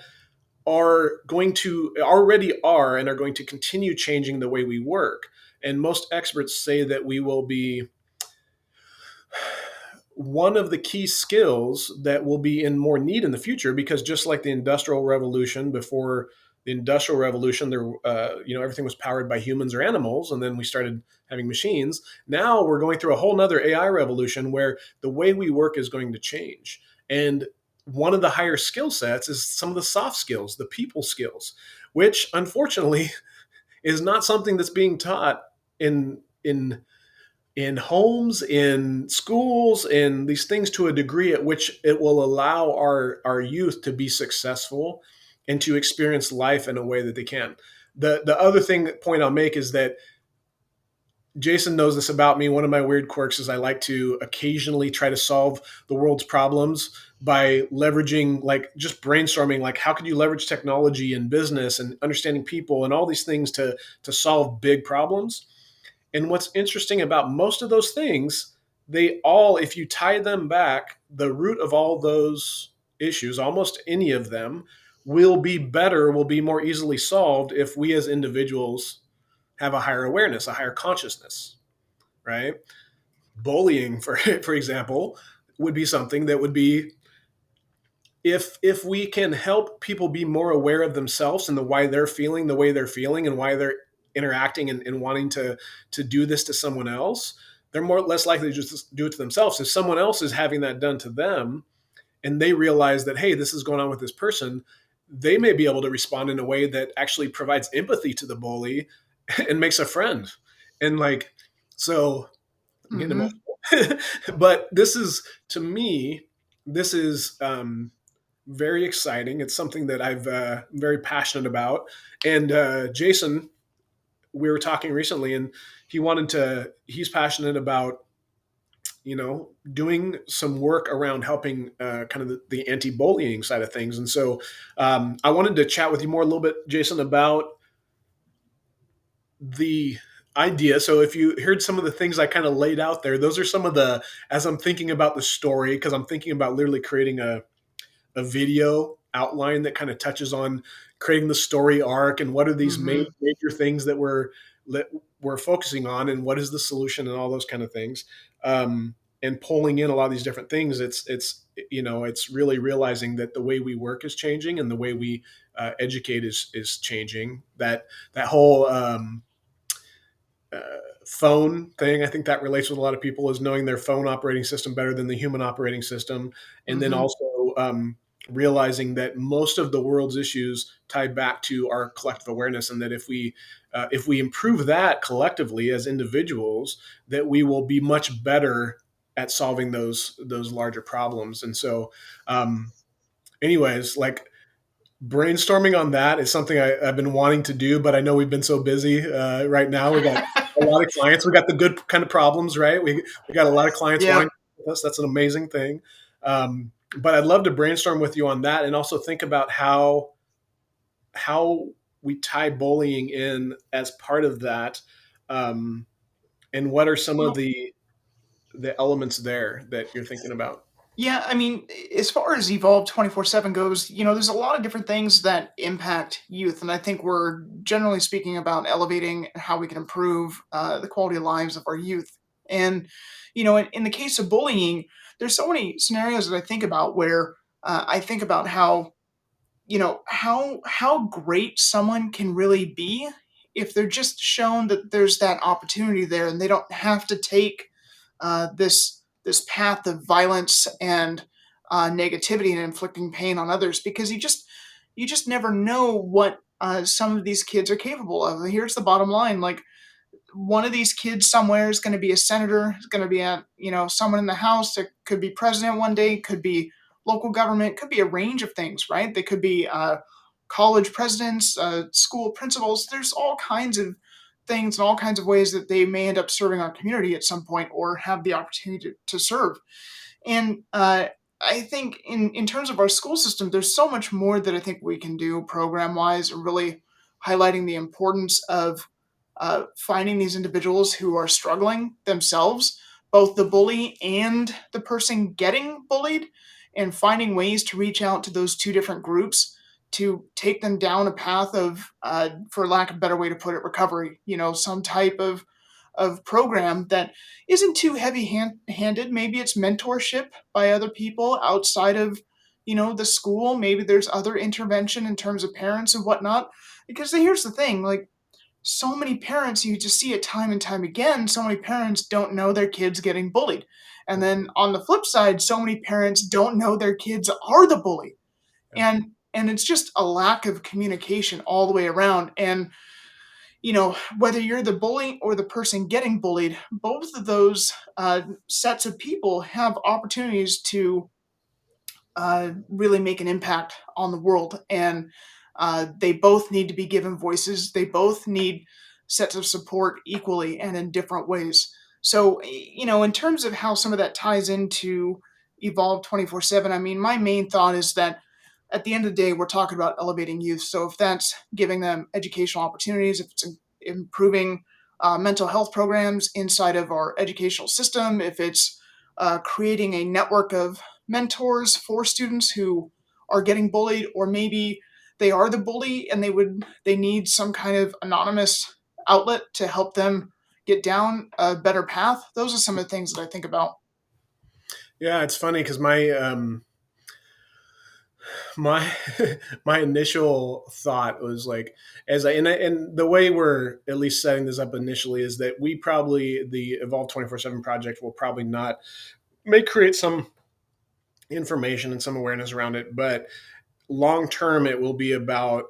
are going to already are and are going to continue changing the way we work. And most experts say that we will be one of the key skills that will be in more need in the future, because just like the industrial revolution, before the industrial revolution, there everything was powered by humans or animals, and then we started having machines. Now we're going through a whole nother AI revolution where the way we work is going to change. And one of the higher skill sets is some of the soft skills, the people skills, which unfortunately is not something that's being taught in homes, in schools, in these things, to a degree at which it will allow our youth to be successful and to experience life in a way that they can. The other point I'll make is that Jason knows this about me. One of my weird quirks is I like to occasionally try to solve the world's problems by leveraging, like, just brainstorming, like, how could you leverage technology in business and understanding people and all these things to solve big problems. And what's interesting about most of those things, they all, if you tie them back, the root of all those issues, almost any of them, will be more easily solved if we as individuals have a higher awareness, a higher consciousness, right? Bullying, for example, would be something that would be, if we can help people be more aware of themselves and the why they're feeling the way they're feeling, and why they're interacting and wanting to do this to someone else, they're more less likely to just do it to themselves. If someone else is having that done to them and they realize that, hey, this is going on with this person, they may be able to respond in a way that actually provides empathy to the bully and makes a friend. And like, so I'm getting Hmm. emotional. But this is, to me, this is very exciting. It's something that I'm very passionate about. And Jason, we were talking recently, and he's passionate about doing some work around helping kind of the anti-bullying side of things. And so I wanted to chat with you more a little bit, Jason, about the idea. So if you heard some of the things I kind of laid out there, those are some of the, as I'm thinking about the story, because I'm thinking about literally creating a video outline that kind of touches on creating the story arc, and what are these Hmm. major things that we're focusing on, and what is the solution, and all those kind of things. And pulling in a lot of these different things, it's really realizing that the way we work is changing, and the way we educate is changing. That whole uh, phone thing, I think that relates with a lot of people, is knowing their phone operating system better than the human operating system. And then Hmm. also realizing that most of the world's issues tie back to our collective awareness, and that if we improve that collectively as individuals, that we will be much better at solving those larger problems. And so, anyways, like brainstorming on that is something I've been wanting to do, but I know we've been so busy right now. We got a lot of clients. We got the good kind of problems, right? We got a lot of clients Yeah. wanting to work with us. That's an amazing thing. But I'd love to brainstorm with you on that, and also think about how we tie bullying in as part of that, um, and what are some of Well, the elements there that you're thinking about? yeah, I mean, as far as Evolve 24/7 goes, there's a lot of different things that impact youth, and I think we're generally speaking about elevating how we can improve the quality of lives of our youth. And in the case of bullying, there's so many scenarios that I think about where I think about how great someone can really be if they're just shown that there's that opportunity there, and they don't have to take this path of violence and negativity and inflicting pain on others, because you just never know what some of these kids are capable of. Here's the bottom line: like, one of these kids somewhere is going to be a senator, is going to be someone in the House that could be president one day, could be local government, could be a range of things, right? They could be college presidents, school principals. There's all kinds of things and all kinds of ways that they may end up serving our community at some point, or have the opportunity to serve. And I think in terms of our school system, there's so much more that I think we can do program wise, really highlighting the importance of finding these individuals who are struggling themselves, both the bully and the person getting bullied, and finding ways to reach out to those two different groups to take them down a path of, for lack of a better way to put it, recovery. Some type of program that isn't too handed. Maybe it's mentorship by other people outside of the school. Maybe there's other intervention in terms of parents and whatnot. Because here's the thing, like, so many parents, you just see it time and time again, so many parents don't know their kids getting bullied. And then on the flip side, so many parents don't know their kids are the bully. Yeah. And it's just a lack of communication all the way around. And whether you're the bully or the person getting bullied, both of those sets of people have opportunities to really make an impact on the world. And they both need to be given voices. They both need sets of support equally and in different ways. So, in terms of how some of that ties into Evolve 24/7, I mean, my main thought is that at the end of the day, we're talking about elevating youth. So, if that's giving them educational opportunities, if it's improving mental health programs inside of our educational system, if it's creating a network of mentors for students who are getting bullied, or maybe they are the bully and they need some kind of anonymous outlet to help them get down a better path. Those are some of the things that I think about. Yeah, it's funny because my my initial thought was like, and the way we're at least setting this up initially is that we probably, the Evolve 24/7 project, will probably not, may create some information and some awareness around it, but long term it will be about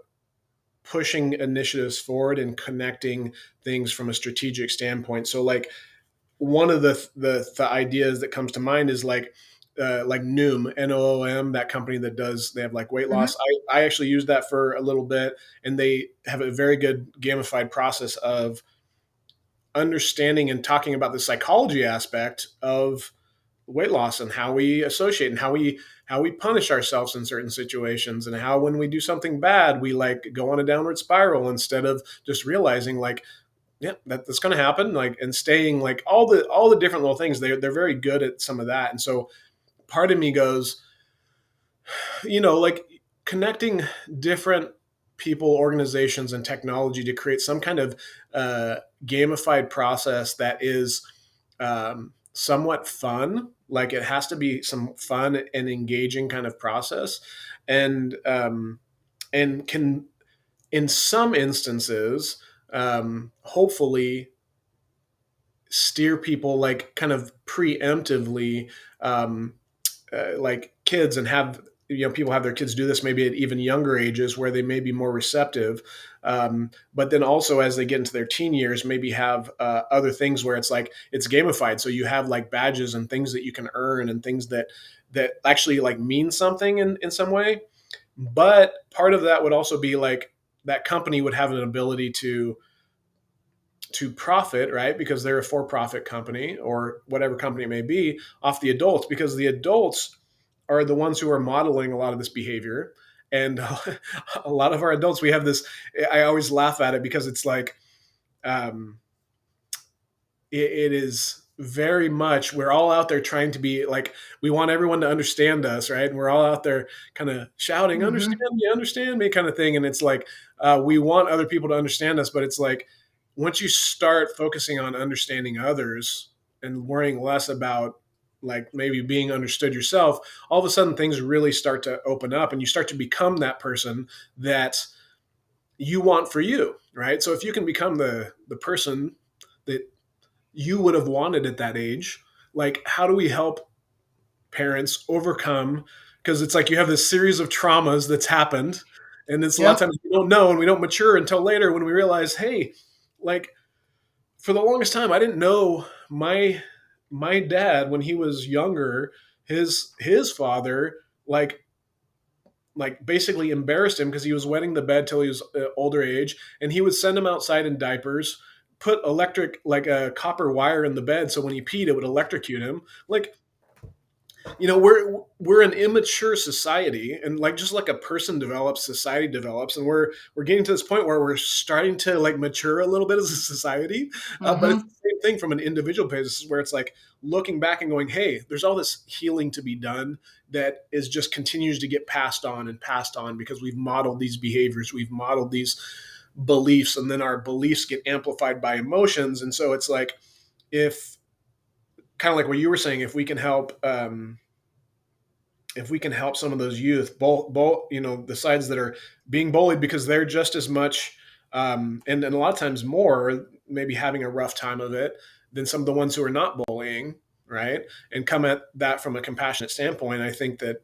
pushing initiatives forward and connecting things from a strategic standpoint. So like one of the ideas that comes to mind is like Noom, Noom, that company that does, they have like weight Mhm. loss. I actually used that for a little bit, and they have a very good gamified process of understanding and talking about the psychology aspect of weight loss, and how we associate, and how we punish ourselves in certain situations, and how when we do something bad we like go on a downward spiral, instead of just realizing like, yeah, that's going to happen, like, and staying like all the different little things. They're very good at some of that. And so part of me goes, like connecting different people, organizations, and technology to create some kind of gamified process that is somewhat fun. Like it has to be some fun and engaging kind of process, and can, in some instances, hopefully steer people like kind of preemptively, like kids, and have people have their kids do this maybe at even younger ages where they may be more receptive, but then also as they get into their teen years maybe have other things where it's like it's gamified, so you have like badges and things that you can earn and things that actually like mean something in some way. But part of that would also be like that company would have an ability to profit, right? Because they're a for-profit company or whatever company it may be, off the adults, because the adults are the ones who are modeling a lot of this behavior. And a lot of our adults, we have this. I always laugh at it because it's like um, it is very much we're all out there trying to be like we want everyone to understand us, right? And we're all out there kind of shouting Mhm. understand me kind of thing. And it's like we want other people to understand us, but it's like once you start focusing on understanding others and worrying less about like maybe being understood yourself, all of a sudden things really start to open up and you start to become that person that you want for you, right? So if you can become the person that you would have wanted at that age, like how do we help parents overcome, because it's like you have this series of traumas that's happened, and it's a lot of Yep. times we don't know and we don't mature until later when we realize, hey, like for the longest time I didn't know my dad when he was younger, his father like basically embarrassed him because he was wetting the bed till he was older age, and he would send him outside in diapers, put electric like a copper wire in the bed so when he peed it would electrocute him. Like we're an immature society, and like just like a person develops, society develops, and we're getting to this point where we're starting to like mature a little bit as a society. But it's Mhm. the same thing from an individual basis where it's like looking back and going, hey, there's all this healing to be done that is just continues to get passed on and passed on because we've modeled these behaviors, we've modeled these beliefs, and then our beliefs get amplified by emotions. And so it's like if kind of like what you were saying, if we can help some of those youth, both the sides that are being bullied because they're just as much, and a lot of times more, maybe having a rough time of it than some of the ones who are not bullying, right? And come at that from a compassionate standpoint. I think that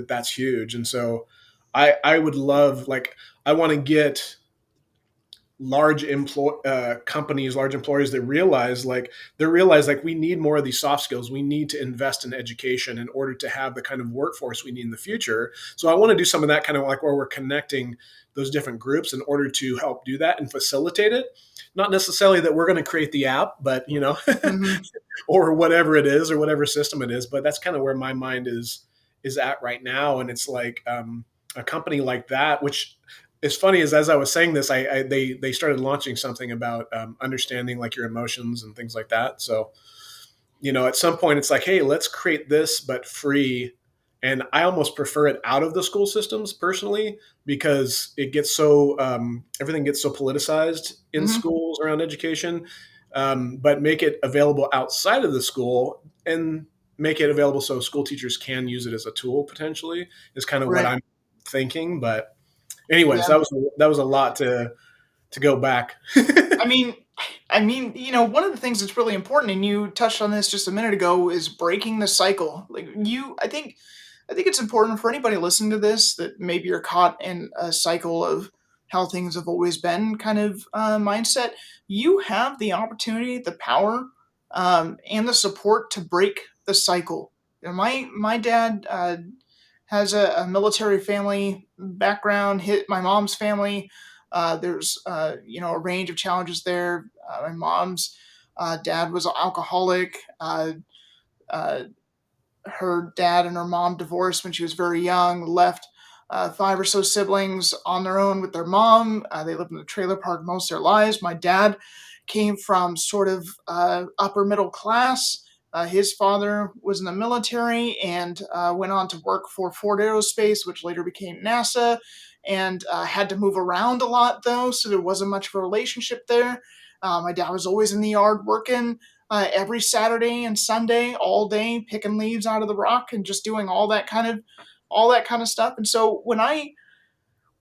that's huge. And so, I would love like I want to get companies, large employers that realize like we need more of these soft skills. We need to invest in education in order to have the kind of workforce we need in the future. So I want to do some of that kind of like where we're connecting those different groups in order to help do that and facilitate it. Not necessarily that we're going to create the app, but Mhm. or whatever it is or whatever system it is. But that's kind of where my mind is at right now. And it's like a company like that, which as funny as I was saying this, they started launching something about understanding like your emotions and things like that. So at some point it's like, hey, let's create this but free. And I almost prefer it out of the school systems personally because it gets so everything gets so politicized in Mhm. schools around education. But make it available outside of the school and make it available so school teachers can use it as a tool potentially is kind of what Right. I'm thinking. But anyways, Yeah. that was a lot to go back. I mean one of the things that's really important, and you touched on this just a minute ago, is breaking the cycle. Like I think it's important for anybody listening to this that maybe you're caught in a cycle of how things have always been kind of mindset. You have the opportunity, the power, and the support to break the cycle. My dad has a military family background. My mom's family, there's a range of challenges there. My mom's dad was an alcoholic. Uh, her dad and her mom divorced when she was very young, left five or so siblings on their own with their mom. They lived in a trailer park most of their lives. My dad came from sort of upper middle class. His father was in the military and went on to work for Ford Aerospace, which later became NASA, and had to move around a lot, though, so there wasn't much of a relationship there. My dad was always in the yard working every Saturday and Sunday, all day, picking leaves out of the rock and just doing all that kind of stuff. And so when I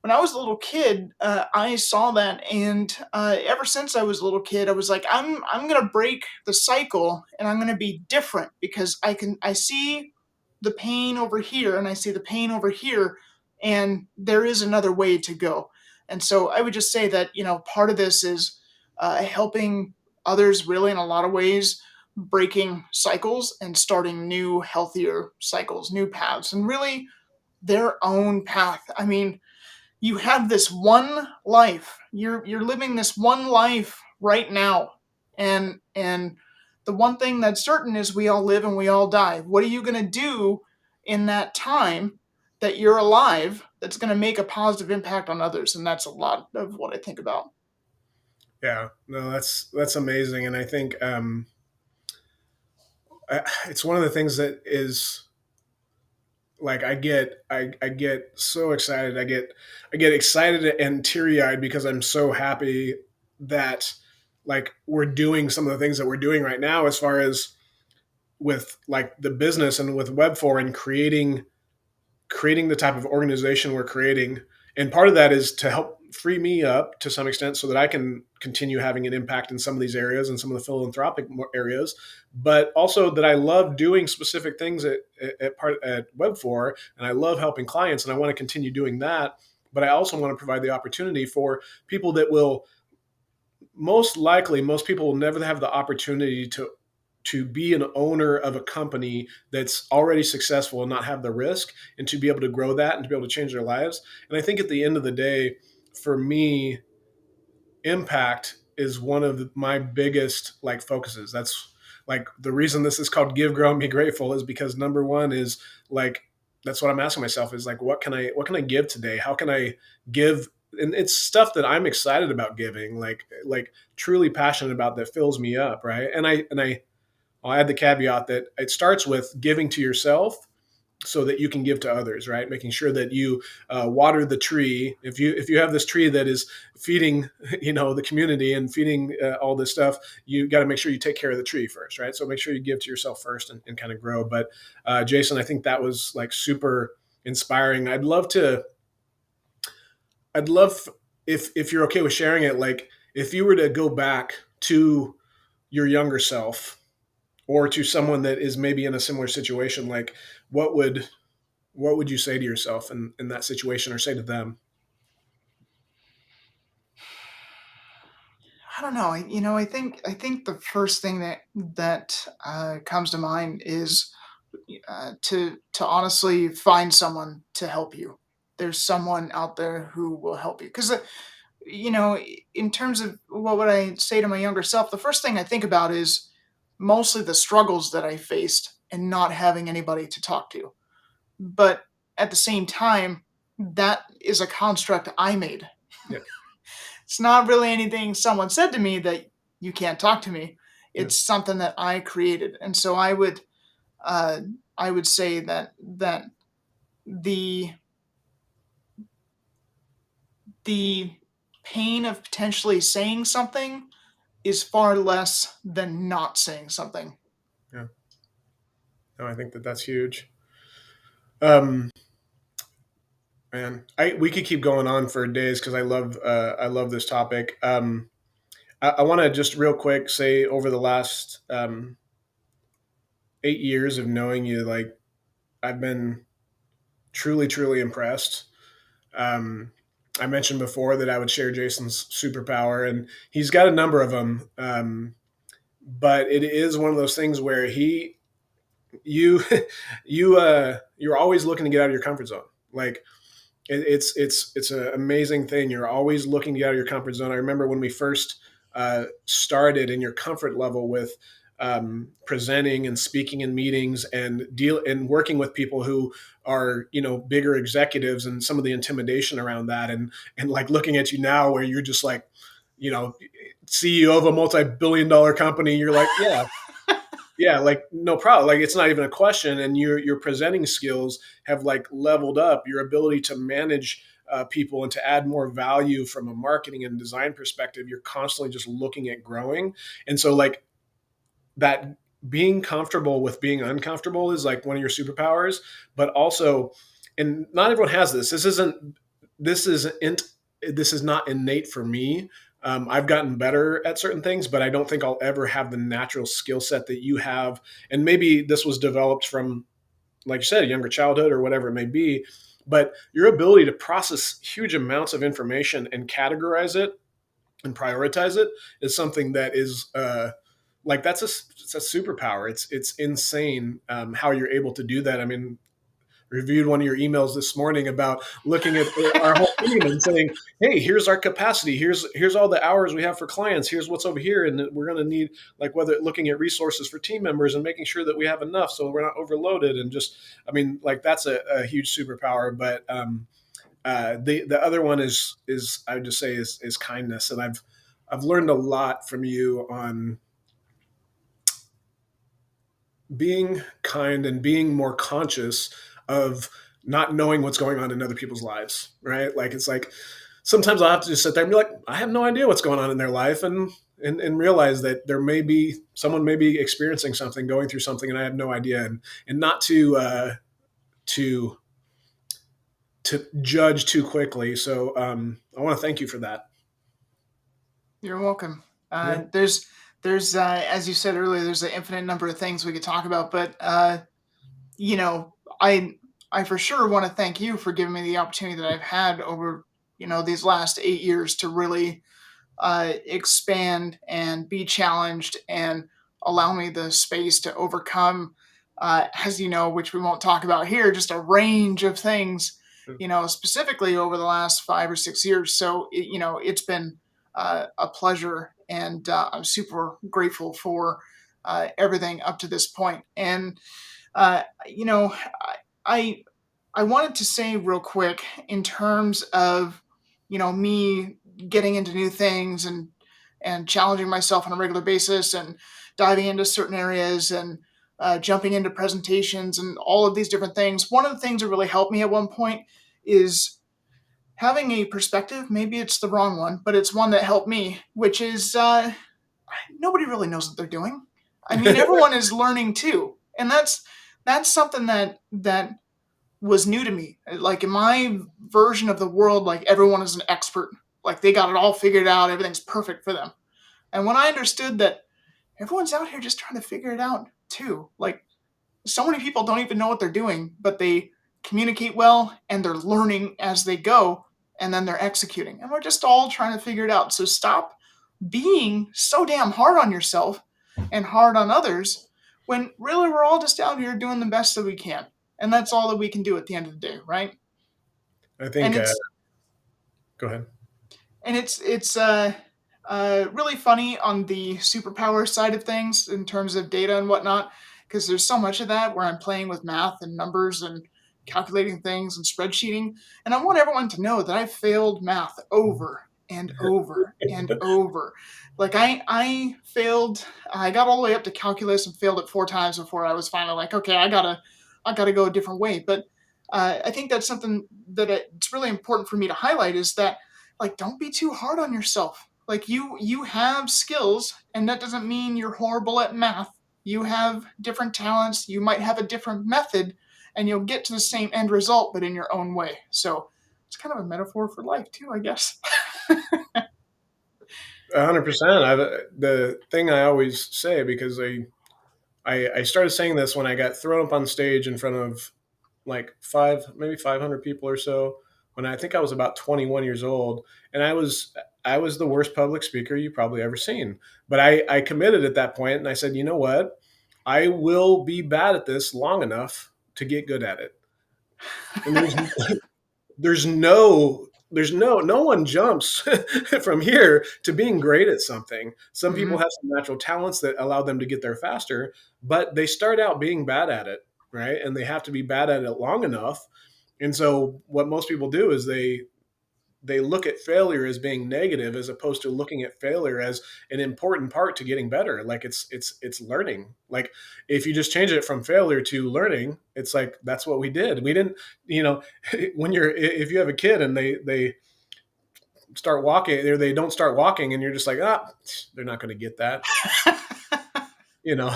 was a little kid, I saw that, and ever since I was a little kid, I was like, I'm gonna break the cycle, and I'm gonna be different because I see. the pain over here and I see the pain over here, and there is another way to go. And so I would just say that, part of this is helping others really in a lot of ways, breaking cycles and starting new, healthier cycles, new paths, and really their own path. I mean, you have this one life. You're living this one life right now. And the one thing that's certain is we all live and we all die. What are you going to do in that time that you're alive that's going to make a positive impact on others? And that's a lot of what I think about. Yeah, no, that's amazing, and I think it's one of the things that is like I get so excited. I get excited and teary eyed because I'm so happy that like we're doing some of the things that we're doing right now as far as with like the business and with Webfor and creating the type of organization we're creating. And part of that is to help free me up to some extent so that I can continue having an impact in some of these areas and some of the philanthropic areas, but also that I love doing specific things at Web4, and I love helping clients and I want to continue doing that. But I also want to provide the opportunity for people that will most likely most people will never have the opportunity to be an owner of a company that's already successful and not have the risk and to be able to grow that and to be able to change their lives. And I think at the end of the day, for me, impact is one of my biggest like focuses. That's like the reason this is called Give, Grow, and Be Grateful is because number one is like that's what I'm asking myself is like what can I give today? How can I give? And it's stuff that I'm excited about giving, like truly passionate about that fills me up, right? I'll add the caveat that it starts with giving to yourself so that you can give to others, right? Making sure that you water the tree. If you have this tree that is feeding, the community and feeding all this stuff, you got to make sure you take care of the tree first, right? So make sure you give to yourself first and kind of grow. But Jason, I think that was like super inspiring. I'd love if you're okay with sharing it, like if you were to go back to your younger self or to someone that is maybe in a similar situation, like what would what would you say to yourself in that situation or say to them? I don't know. I think the first thing that comes to mind is to honestly find someone to help you. There's someone out there who will help you. Because you know, in terms of what would I say to my younger self, the first thing I think about is mostly the struggles that I faced and not having anybody to talk to. But at the same time, that is a construct I made. Yeah, It's not really anything someone said to me that you can't talk to me. yeah, It's something that I created. And so uh, I would say that the the pain of potentially saying something is far less than not saying something. yeah. No, I think that that's huge. Um, man, I we could keep going on for days because I love this topic. I want to just real quick say over the last 8 years of knowing you, like I've been truly impressed. Um, I mentioned before that I would share Jason's superpower, and he's got a number of them. But it is one of those things where you, you're always looking to get out of your comfort zone. Like it's an amazing thing. You're always looking to get out of your comfort zone. I remember when we first started in your comfort level with presenting and speaking in meetings and deal and working with people who are bigger executives and some of the intimidation around that and like looking at you now where you're just like you know CEO of a multi-billion-dollar company. You're like, yeah, like no problem. Like it's not even a question. And your presenting skills have like leveled up. Your ability to manage people and to add more value from a marketing and design perspective. You're constantly just looking at growing. And so like that being comfortable with being uncomfortable is like one of your superpowers. But also, and not everyone has this. This isn't this is not innate for me. I've gotten better at certain things, but I don't think I'll ever have the natural skill set that you have. And maybe this was developed from like you said, a younger childhood or whatever it may be. But your ability to process huge amounts of information and categorize it and prioritize it is something that is like it's a superpower. It's insane how you're able to do that. I mean, reviewed one of your emails this morning about looking at our whole team and saying, "Hey, here's our capacity. Here's all the hours we have for clients. Here's what's over here, and we're going to need like whether looking at resources for team members and making sure that we have enough so we're not overloaded." And just, I mean, like that's a huge superpower. But the other one is I would just say is kindness, and I've learned a lot from you on being kind and being more conscious of not knowing what's going on in other people's lives, right? Like it's like sometimes I'll have to just sit there and be like, I have no idea what's going on in their life, and realize that there may be someone may be experiencing something, going through something, and I have no idea, and not to to judge too quickly. So I want to thank you for that. You're welcome. Yeah. As you said earlier, there's an infinite number of things we could talk about, but you know, I I for sure want to thank you for giving me the opportunity that I've had over these last 8 years to really expand and be challenged and allow me the space to overcome, as you know, which we won't talk about here, just a range of things, specifically over the last 5 or 6 years. So, it's been a pleasure, and I'm super grateful for everything up to this point. And, you know, I, I wanted to say real quick in terms of, me getting into new things and challenging myself on a regular basis and diving into certain areas and jumping into presentations and all of these different things. One of the things that really helped me at one point is having a perspective. Maybe it's the wrong one, but it's one that helped me, which is nobody really knows what they're doing. I mean, everyone is learning too, and that's something that was new to me. Like in my version of the world, like everyone is an expert. Like they got it all figured out, everything's perfect for them. And when I understood that everyone's out here just trying to figure it out too. Like so many people don't even know what they're doing, but they communicate well and they're learning as they go and then they're executing. And we're just all trying to figure it out. So stop being so damn hard on yourself and hard on others when really we're all just out here doing the best that we can. And that's all that we can do at the end of the day, right? I And think. it's Go ahead. and it's really funny on the superpower side of things in terms of data and whatnot, because there's so much of that where I'm playing with math and numbers and calculating things and spreadsheeting. And I want everyone to know that I failed math over and over and over. Like I failed. I got all the way up to calculus and failed it 4 times before I was finally like, okay, I gotta go a different way. But I think that's something that it's really important for me to highlight is that like don't be too hard on yourself. Like you have skills and that doesn't mean you're horrible at math. You have different talents, you might have a different method and you'll get to the same end result but in your own way. So it's kind of a metaphor for life too, I guess. 100%. The thing I always say, because I started saying this when I got thrown up on stage in front of like maybe 500 people or so, when I think I was about 21 years old, and I was the worst public speaker you probably ever seen. But I committed at that point, and I said, you know what, I will be bad at this long enough to get good at it. And no one jumps from here to being great at something. Some people Hmm. have some natural talents that allow them to get there faster, but they start out being bad at it, right? And they have to be bad at it long enough. And so what most people do is they look at failure as being negative as opposed to looking at failure as an important part to getting better. Like it's learning. Like if you just change it from failure to learning, it's like that's what we did. We didn't, you know, when you're if you have a kid and they start walking or they don't start walking and you're just like, they're not going to get that. You know,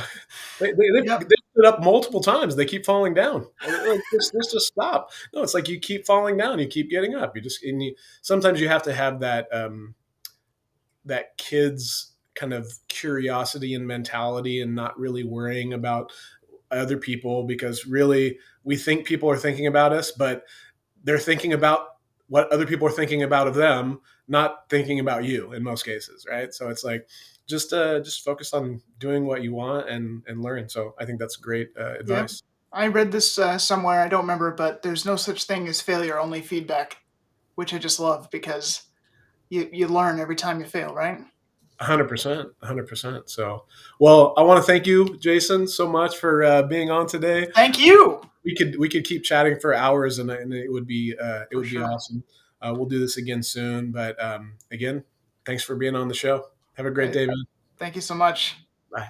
Yep. they stood up multiple times. They keep falling down. Like, this just stop. No, it's like you keep falling down. You keep getting up. Sometimes you have to have that kid's kind of curiosity and mentality and not really worrying about other people, because really we think people are thinking about us, but they're thinking about what other people are thinking about of them, not thinking about you in most cases, right? So it's like just focus on doing what you want and learn. So I think that's great Yep. advice. I read this somewhere. I don't remember, but there's no such thing as failure, only feedback, which I just love because you learn every time you fail, right? 100%, 100%. So, well, I want to thank you, Jason, so much for being on today. Thank you We could keep chatting for hours, and it for would be sure. awesome. We'll do this again soon. But again, thanks for being on the show. Have a great Hey, day, man. thank you so much. Bye.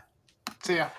See ya.